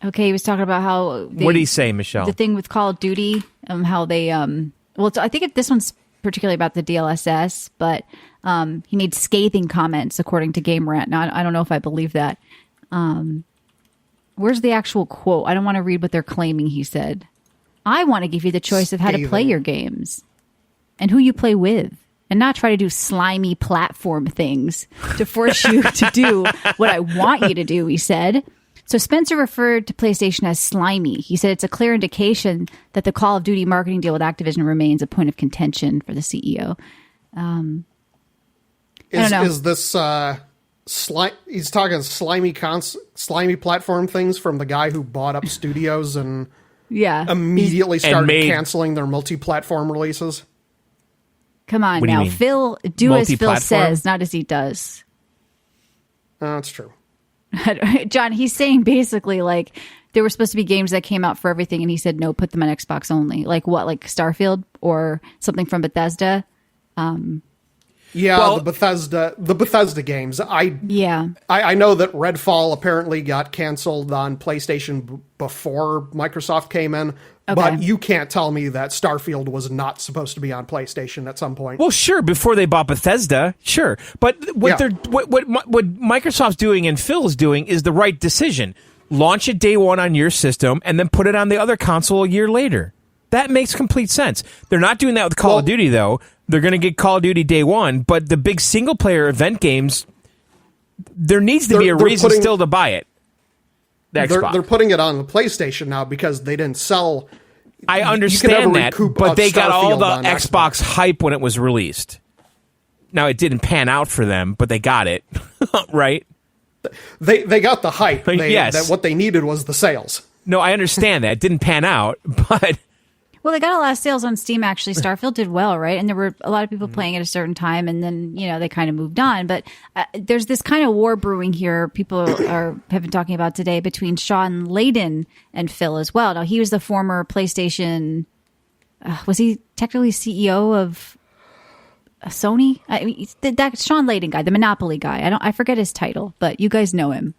Okay, he was talking about how... What did he say, Michelle? The thing with Call of Duty, how they... I think this one's particularly about the DLSS, but he made scathing comments, according to Game Rant. Now, I don't know if I believe that. Where's the actual quote? I don't want to read what they're claiming he said. I want to give you the choice of how to play your games and who you play with, and not try to do slimy platform things to force you to do what I want you to do, he said. So Spencer referred to PlayStation as slimy. He said it's a clear indication that the Call of Duty marketing deal with Activision remains a point of contention for the CEO. I don't know. Is this he's talking slimy platform things from the guy who bought up studios and immediately started canceling their multi-platform releases? Come on now, Phil, do as Phil says, not as he does. That's true. John, he's saying basically like there were supposed to be games that came out for everything, and he said no, put them on Xbox only. Like what, like Starfield or something from Bethesda? The Bethesda games. I know that Redfall apparently got canceled on PlayStation before Microsoft came in, but you can't tell me that Starfield was not supposed to be on PlayStation at some point. Well, sure, before they bought Bethesda, sure, but what Microsoft's doing and Phil's doing is the right decision. Launch it day one on your system, and then put it on the other console a year later. That makes complete sense. They're not doing that with Call of Duty, though. They're going to get Call of Duty day one, but the big single-player event games, there needs to be a reason still to buy it. They're putting it on the PlayStation now because they didn't sell... I understand that, but they got all the Xbox hype when it was released. Now, it didn't pan out for them, but they got it, right? They got the hype. Yes. That what they needed was the sales. No, I understand that. It didn't pan out, but... Well, they got a lot of sales on Steam, actually. Starfield did well, right? And there were a lot of people playing at a certain time, and then, they kind of moved on. But there's this kind of war brewing here people have been talking about today between Sean Layden and Phil as well. Now, he was the former PlayStation... was he technically CEO of Sony? I mean, that Sean Layden guy, the Monopoly guy. I forget his title, but you guys know him.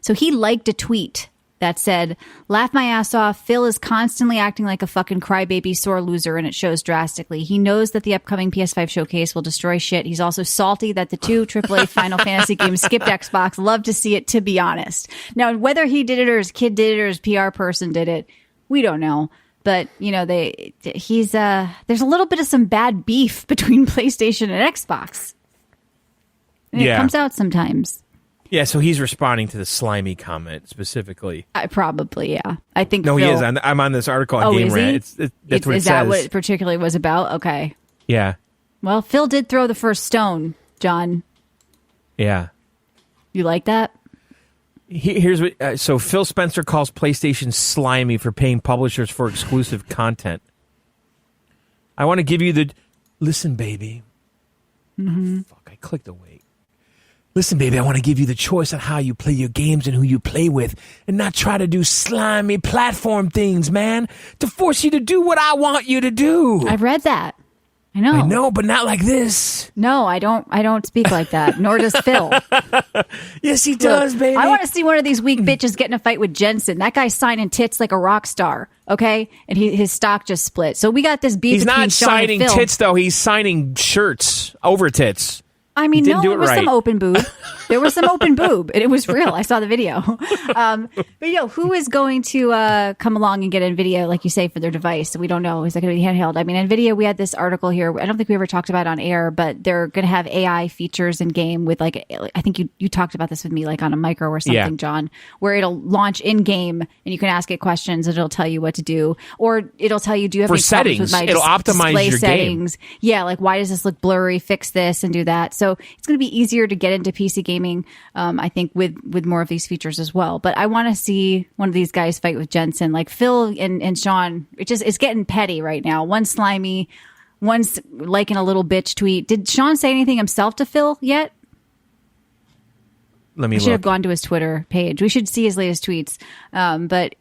So he liked a tweet that said, laugh my ass off. Phil is constantly acting like a fucking crybaby sore loser, and it shows drastically. He knows that the upcoming PS5 showcase will destroy shit. He's also salty that the 2 AAA Final Fantasy games skipped Xbox. Love to see it, to be honest. Now, whether he did it or his kid did it or his PR person did it, we don't know. But, there's a little bit of some bad beef between PlayStation and Xbox. And it comes out sometimes. Yeah, so he's responding to the slimy comment specifically. Probably, yeah. I think. No, Phil, he is. I'm on this article on Game Rant. That's what it says. Is that what it particularly was about? Okay. Yeah. Well, Phil did throw the first stone, John. Yeah. You like that? Here's what. So Phil Spencer calls PlayStation slimy for paying publishers for exclusive content. I want to give you the listen, baby. Mm-hmm. Fuck! I clicked away. Listen, baby, I want to give you the choice on how you play your games and who you play with, and not try to do slimy platform things, man, to force you to do what I want you to do. I've read that. I know. I know, but not like this. No, I don't speak like that. Nor does Phil. Yes, he does, baby. I want to see one of these weak bitches get in a fight with Jensen. That guy's signing tits like a rock star, okay? And his stock just split. So we got this beef He's between not Sean and signing Phil. tits, though. He's signing shirts over tits. I mean, didn't no, do it it was right. some open boob. There was some open boob, and it was real. I saw the video. But who is going to come along and get NVIDIA, like you say, for their device? We don't know. Is that going to be handheld? I mean, NVIDIA, we had this article here. I don't think we ever talked about it on air, but they're going to have AI features in game with, like, I think you talked about this with me, like on a micro or something, Yeah. John, where it'll launch in game and you can ask it questions and it'll tell you what to do, or it'll tell you, do you have For any problems with settings, my it'll optimize display your game. settings? Yeah, like why does this look blurry? Fix this and do that. So it's going to be easier to get into PC gaming, I think, with more of these features as well. But I want to see one of these guys fight with Jensen, like Phil and Sean. It's getting petty right now. One's slimy, one's liking a little bitch tweet. Did Sean say anything himself to Phil yet? Let me I should have look. gone to his Twitter page. We should see his latest tweets. But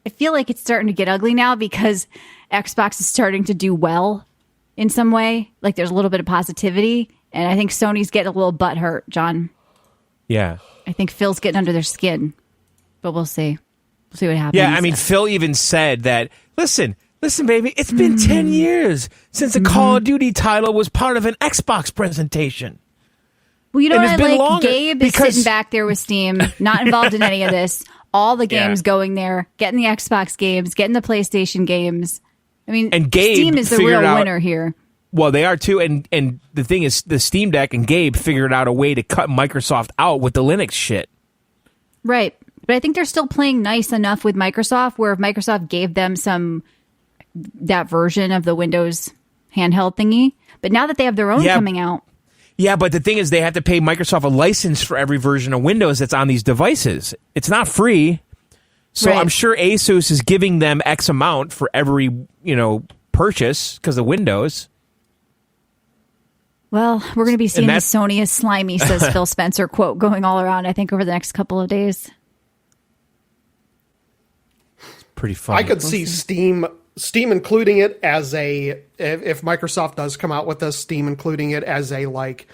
I feel like it's starting to get ugly now because Xbox is starting to do well in some way. Like there's a little bit of positivity. And I think Sony's getting a little butthurt, John. Yeah. I think Phil's getting under their skin. But we'll see. We'll see what happens. Yeah, I mean, Phil even said that, listen, baby, it's been 10 years since a Call of Duty title was part of an Xbox presentation. Well, you know and what it's I been like? longer Gabe is because- sitting back there with Steam, not involved in any of this. All the games going there, getting the Xbox games, getting the PlayStation games. I mean, And Gabe Steam is the figured real out- winner here. Well, they are too, and the thing is, the Steam Deck and Gabe figured out a way to cut Microsoft out with the Linux shit. Right. But I think they're still playing nice enough with Microsoft where if Microsoft gave them that version of the Windows handheld thingy. But now that they have their own Yeah. coming out. Yeah, but the thing is, they have to pay Microsoft a license for every version of Windows that's on these devices. It's not free. So Right. I'm sure Asus is giving them X amount for every, purchase because of Windows. Well, we're going to be seeing And the Sony is slimy, says Phil Spencer, quote, going all around, I think, over the next couple of days. Pretty funny. I could see Steam including it as if Microsoft does come out with this, Steam including it as a like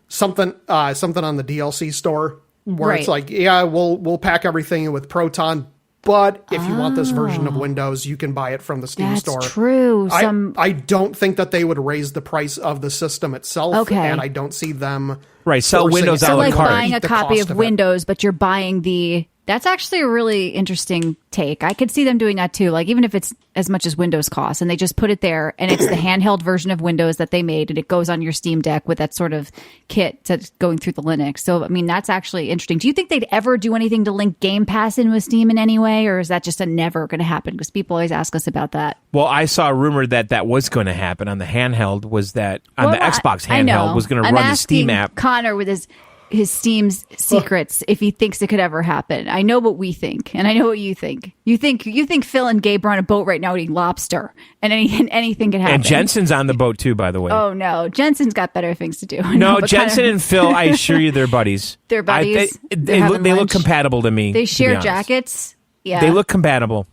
something on the DLC store where it's Right. like, yeah, we'll pack everything with Proton, but if you want this version of Windows, you can buy it from the Steam That's store. true. I don't think that they would raise the price of the system itself, Okay. and I don't see them sell forcing Windows it a So la to like carte. buying eat a the copy cost of it. Windows, but you're buying that's actually a really interesting take. I could see them doing that too. Like even if it's as much as Windows costs and they just put it there and it's the handheld version of Windows that they made and it goes on your Steam Deck with that sort of kit that's going through the Linux. So, I mean, that's actually interesting. Do you think they'd ever do anything to link Game Pass in with Steam in any way? Or is that just never going to happen? Because people always ask us about that. Well, I saw a rumor that was going to happen on the handheld, was that on the Well, Xbox I know. handheld was going to I'm run the Steam asking app. Connor with his Steam's secrets if he thinks it could ever happen. I know what we think, and I know what you think. You think Phil and Gabe are on a boat right now eating lobster, and anything can happen. And Jensen's on the boat too, by the way. Oh no, Jensen's got better things to do. No, but Jensen Connor- and Phil, I assure you, they're buddies. They're buddies? They're They having look lunch? compatible to me. they to be share honest. jackets. Yeah, They look compatible.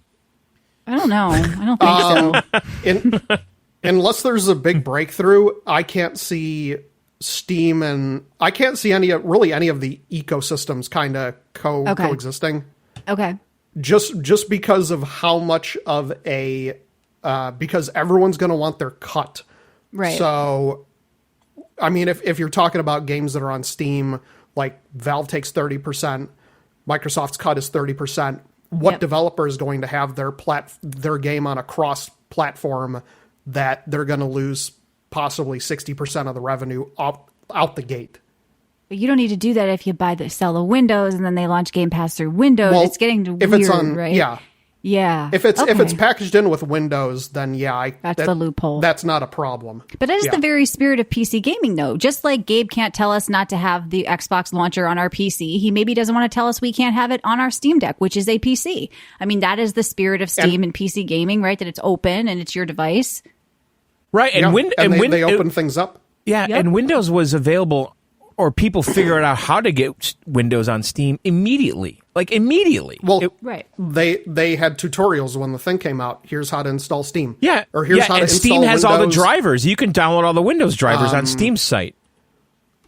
I don't know. I don't think so. Unless there's a big breakthrough, I can't see Steam and I can't see any of the ecosystems kind of Okay. coexisting. Okay. Just because of how much of because everyone's going to want their cut. Right. So, I mean, if you're talking about games that are on Steam, like Valve takes 30%, Microsoft's cut is 30%. What Yep. developer is going to have their game on a cross-platform that they're going to lose possibly 60% of the revenue out the gate? But you don't need to do that if you sell the Windows and then they launch Game Pass through Windows. Well, It's getting if weird, it's on, right? yeah. Yeah. If it's Okay. packaged in with Windows, then yeah, That's the loophole. That's not a problem. But that is Yeah. the very spirit of PC gaming, though. Just like Gabe can't tell us not to have the Xbox launcher on our PC, he maybe doesn't want to tell us we can't have it on our Steam Deck, which is a PC. I mean, that is the spirit of Steam and PC gaming, right? That it's open and it's your device. Right, Yeah, and they open things up. Yeah, Yep. and Windows was available or people figure out how to get Windows on Steam immediately. Like immediately. Well, Right. They had tutorials when the thing came out. Here's how to install Steam. Yeah. Or here's how to install Steam has all the Windows. drivers. You can download all the Windows drivers on Steam's site.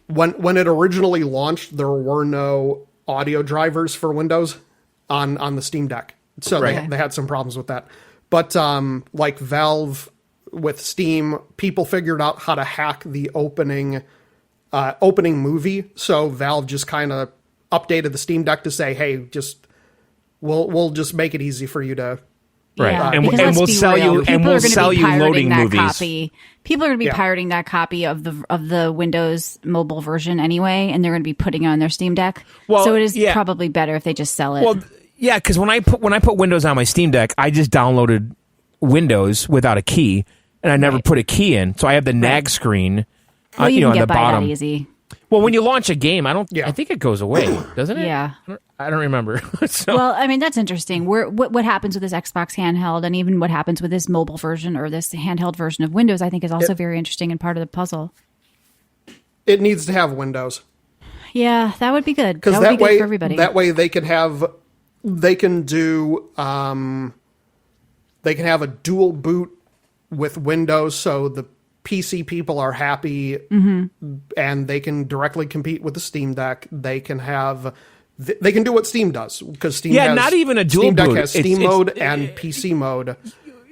When it originally launched, there were no audio drivers for Windows on the Steam Deck. So Right. they had some problems with that. But like Valve with Steam, people figured out how to hack the opening movie. So Valve just kind of updated the Steam Deck to say, hey, we'll just make it easy for you to. Right. Yeah, And because we'll let's be sell real, you- and people we'll are gonna sell be you pirating loading that movies. Copy. People are going to be Yeah. pirating that copy of the Windows mobile version anyway, and they're going to be putting it on their Steam Deck. Well, so it is yeah. probably better if they just sell it. Well, yeah, because when I put Windows on my Steam Deck, I just downloaded Windows without a key, and I never Right. put a key in. So I have the nag screen, well, you you know, can on get the by bottom. that easy. Well, when you launch a game, I Yeah. think it goes away, doesn't it? Yeah. I don't remember. So, Well, I mean, that's interesting. What happens with this Xbox handheld, and even what happens with this mobile version or this handheld version of Windows, I think is also very interesting and part of the puzzle. It needs to have Windows. Yeah, that would be good. Because That would be good way, for everybody. that way they can have a dual boot with Windows, so the PC people are happy, and they can directly compete with the Steam Deck. They can do what Steam does, because Steam Yeah, has, not even a dual Steam Deck boot. has It's- Steam it's- mode and PC mode.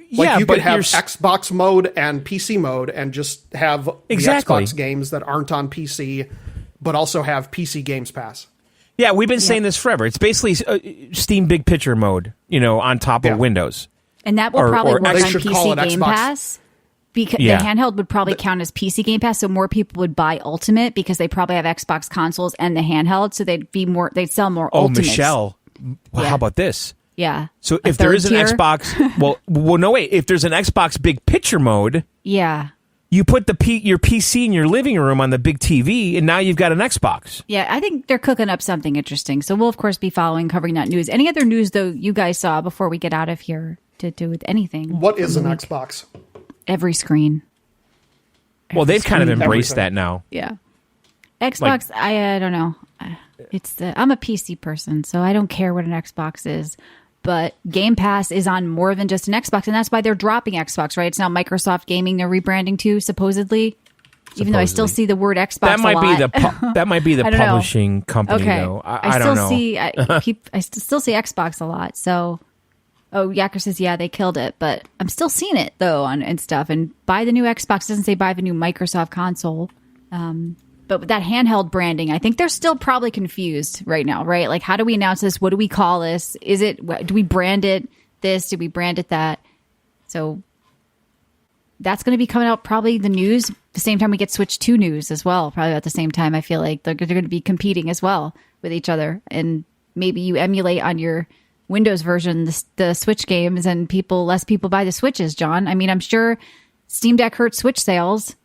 yeah, you but could have you're Xbox mode and PC mode, and just have Exactly. the Xbox games that aren't on PC, but also have PC Games Pass. yeah, we've been saying this forever. It's basically Steam Big Picture mode, you know, on top Yeah. of Windows. And that will Or- probably or work They on should PC call it Game Xbox. Pass. Because Yeah. the handheld would probably count as PC Game Pass, so more people would buy Ultimate because they probably have Xbox consoles and the handheld, so they'd sell more Oh, Ultimates. Michelle, well, Yeah. how about this? Yeah. So A if there third is an tier? Xbox, well, no, wait. If there's an Xbox Big Picture mode, Yeah. you put your PC in your living room on the big TV, and now you've got an Xbox. Yeah, I think they're cooking up something interesting. So we'll of course be covering that news. Any other news though you guys saw before we get out of here to do with anything? What is an Xbox? Every screen. Well, they've kind of embraced Everything. that now. Yeah. Xbox, I don't know. I'm a PC person, so I don't care what an Xbox is. But Game Pass is on more than just an Xbox, and that's why they're dropping Xbox, right? It's now Microsoft Gaming they're rebranding to, supposedly. Even though I still see the word Xbox That might a be lot. that might be the I don't know. publishing company, Okay. though. I still don't know. see I still see Xbox a lot. So, Yacker says, yeah, they killed it, but I'm still seeing it though and stuff. And buy the new Xbox doesn't say buy the new Microsoft console. But with that handheld branding, I think they're still probably confused right now, right? Like, how do we announce this? What do we call this? Do we brand it this? Do we brand it that? So that's going to be coming out probably the news the same time we get Switch 2 news as well. Probably at the same time. I feel like they're going to be competing as well with each other. And maybe you emulate on your Windows version the Switch games, and less people buy the Switches, John. I mean, I'm sure Steam Deck hurt Switch sales.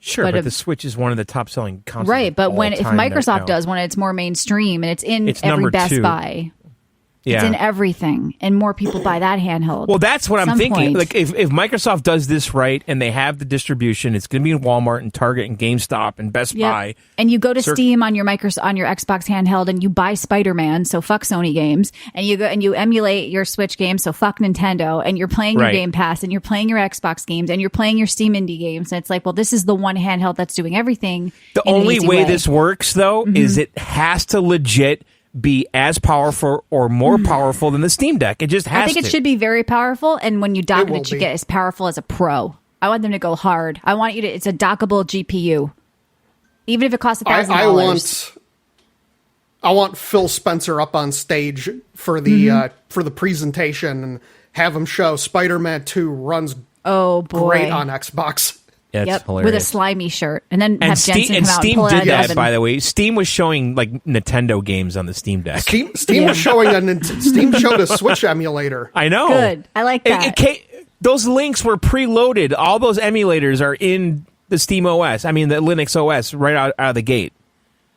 Sure, but but if- the Switch is one of the top selling consoles. Right, of but all if time Microsoft now. does when it's more mainstream and it's in It's every number Best 2. Buy, yeah. it's in everything, and more people buy that handheld. Well, that's what At I'm some thinking. point. Like, if Microsoft does this right and they have the distribution, it's going to be in Walmart and Target and GameStop and Best Yep. Buy. And you go to Steam on your Xbox handheld and you buy Spider-Man, so fuck Sony games, and you go and you emulate your Switch games, so fuck Nintendo, and you're playing your Right. Game Pass and you're playing your Xbox games and you're playing your Steam indie games, and it's like, well, this is the one handheld that's doing everything. The in an only easy way this works, though, Mm-hmm. is it has to legit be as powerful or more powerful than the Steam Deck. It just has Mm-hmm. I think to. it should be very powerful, and when you dock will it, should be. get as powerful as a pro. I want them to go hard. I want it's a dockable GPU, even if it costs $1,000. I want Phil Spencer up on stage for the presentation and have him show Spider-Man 2 runs Oh boy, great on Xbox. It's yep, hilarious. with a slimy shirt, and then and have Jensen Steam, come out and Steam pull it out did of the that, oven. by the way. Steam was showing like Nintendo games on the Steam Deck. Steam was showing Steam showed a Switch emulator. I know. Good. I like that. Those links were preloaded. All those emulators are in the Steam OS. I mean, the Linux OS right out of the gate.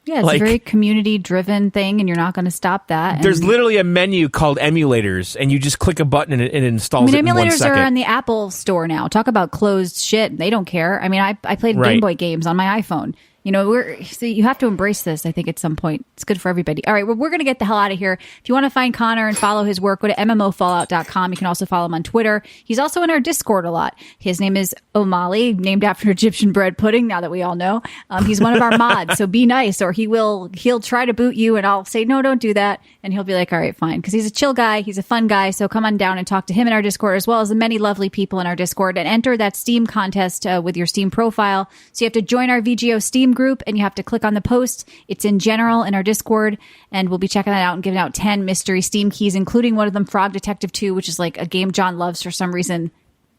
Yeah, it's Like- a very community-driven thing, and you're not going to stop that. There's And, literally a menu called emulators, and you just click a button and it installs it in 1 emulators second. are on the Apple Store now. Talk about closed shit. They don't care. I mean, I played Right. Game Boy games on my iPhone. So you have to embrace this, I think, at some point. It's good for everybody. All right, well, we're going to get the hell out of here. If you want to find Connor and follow his work, go to mmofallout.com. You can also follow him on Twitter. He's also in our Discord a lot. His name is O'Malley, named after Egyptian bread pudding, now that we all know. He's one of our mods, so be nice, or he'll try to boot you, and I'll say, no, don't do that. And he'll be like, all right, fine. Because he's a chill guy. He's a fun guy. So come on down and talk to him in our Discord, as well as the many lovely people in our Discord, and enter that Steam contest with your Steam profile. So you have to join our VGO Steam group, and you have to click on the post. It's in general in our Discord, and we'll be checking that out and giving out 10 mystery Steam keys, including one of them, Frog Detective 2, which is like a game John loves for some reason.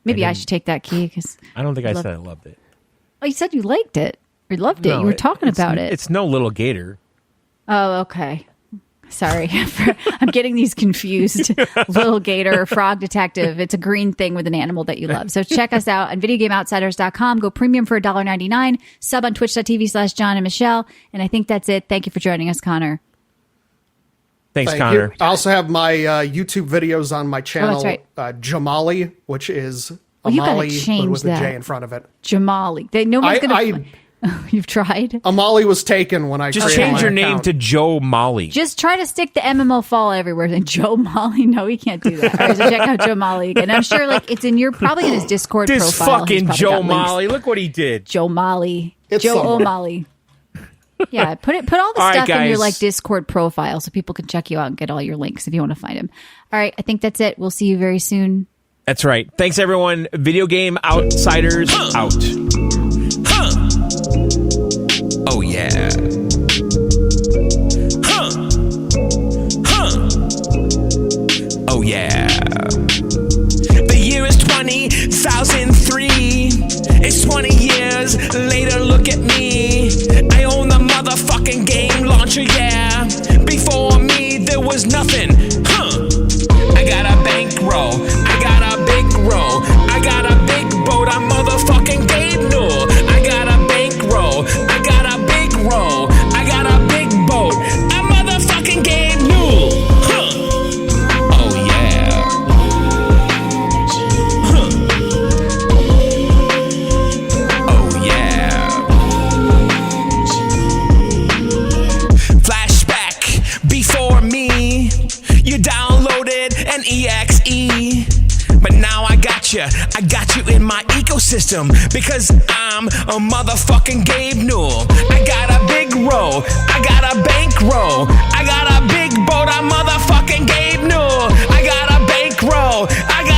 Maybe I should take that key because I don't think I said I loved it. Oh, you said you liked it or loved it. You were talking about it. It's no little gator. Oh, okay. Sorry. I'm getting these confused. Little Gator, Frog Detective. It's a green thing with an animal that you love. So check us out on videogameoutsiders.com. Go premium for $1.99. Sub on twitch.tv/John and Michelle. And I think that's it. Thank you for joining us, Connor. Thanks, Connor. I also have my YouTube videos on my channel. Oh, that's right. Jamali, which is you gotta Amali, change but with a that. J in front of it. Jamali. Nobody's going to... You've tried? Amali was taken when I just created change my your name account. to Joe Molly. Just try to stick the MMO fall everywhere. Then Joe Molly, no, he can't do that. All right, so check out Joe Molly again. I'm sure it's probably in his Discord this profile. Fucking Joe Molly. Look what he did. Joe Molly. It's Joe somewhere. O'Malley. Yeah, put all the All right, stuff in your guys. Discord profile so people can check you out and get all your links if you want to find him. All right, I think that's it. We'll see you very soon. That's right. Thanks, everyone. Video Game Outsiders out. Oh, yeah. Oh, yeah. The year is 20,003. It's 20 years later, look at me. I own the motherfucking game launcher, yeah. Before me, there was nothing. I got a bankroll. I got a big roll. I got a big boat. I'm motherfucking Gabe Newell. I got a bankroll. I got a big roll. I got a big boat. I'm motherfucking Gabe Newell. Oh yeah. Oh yeah. Flashback before me. You downloaded an EXE. But now I got you in my ecosystem because I'm a motherfucking Gabe Newell. I got a big roll, I got a bankroll, I got a big boat, I'm motherfucking Gabe Newell. I got a bankroll, I got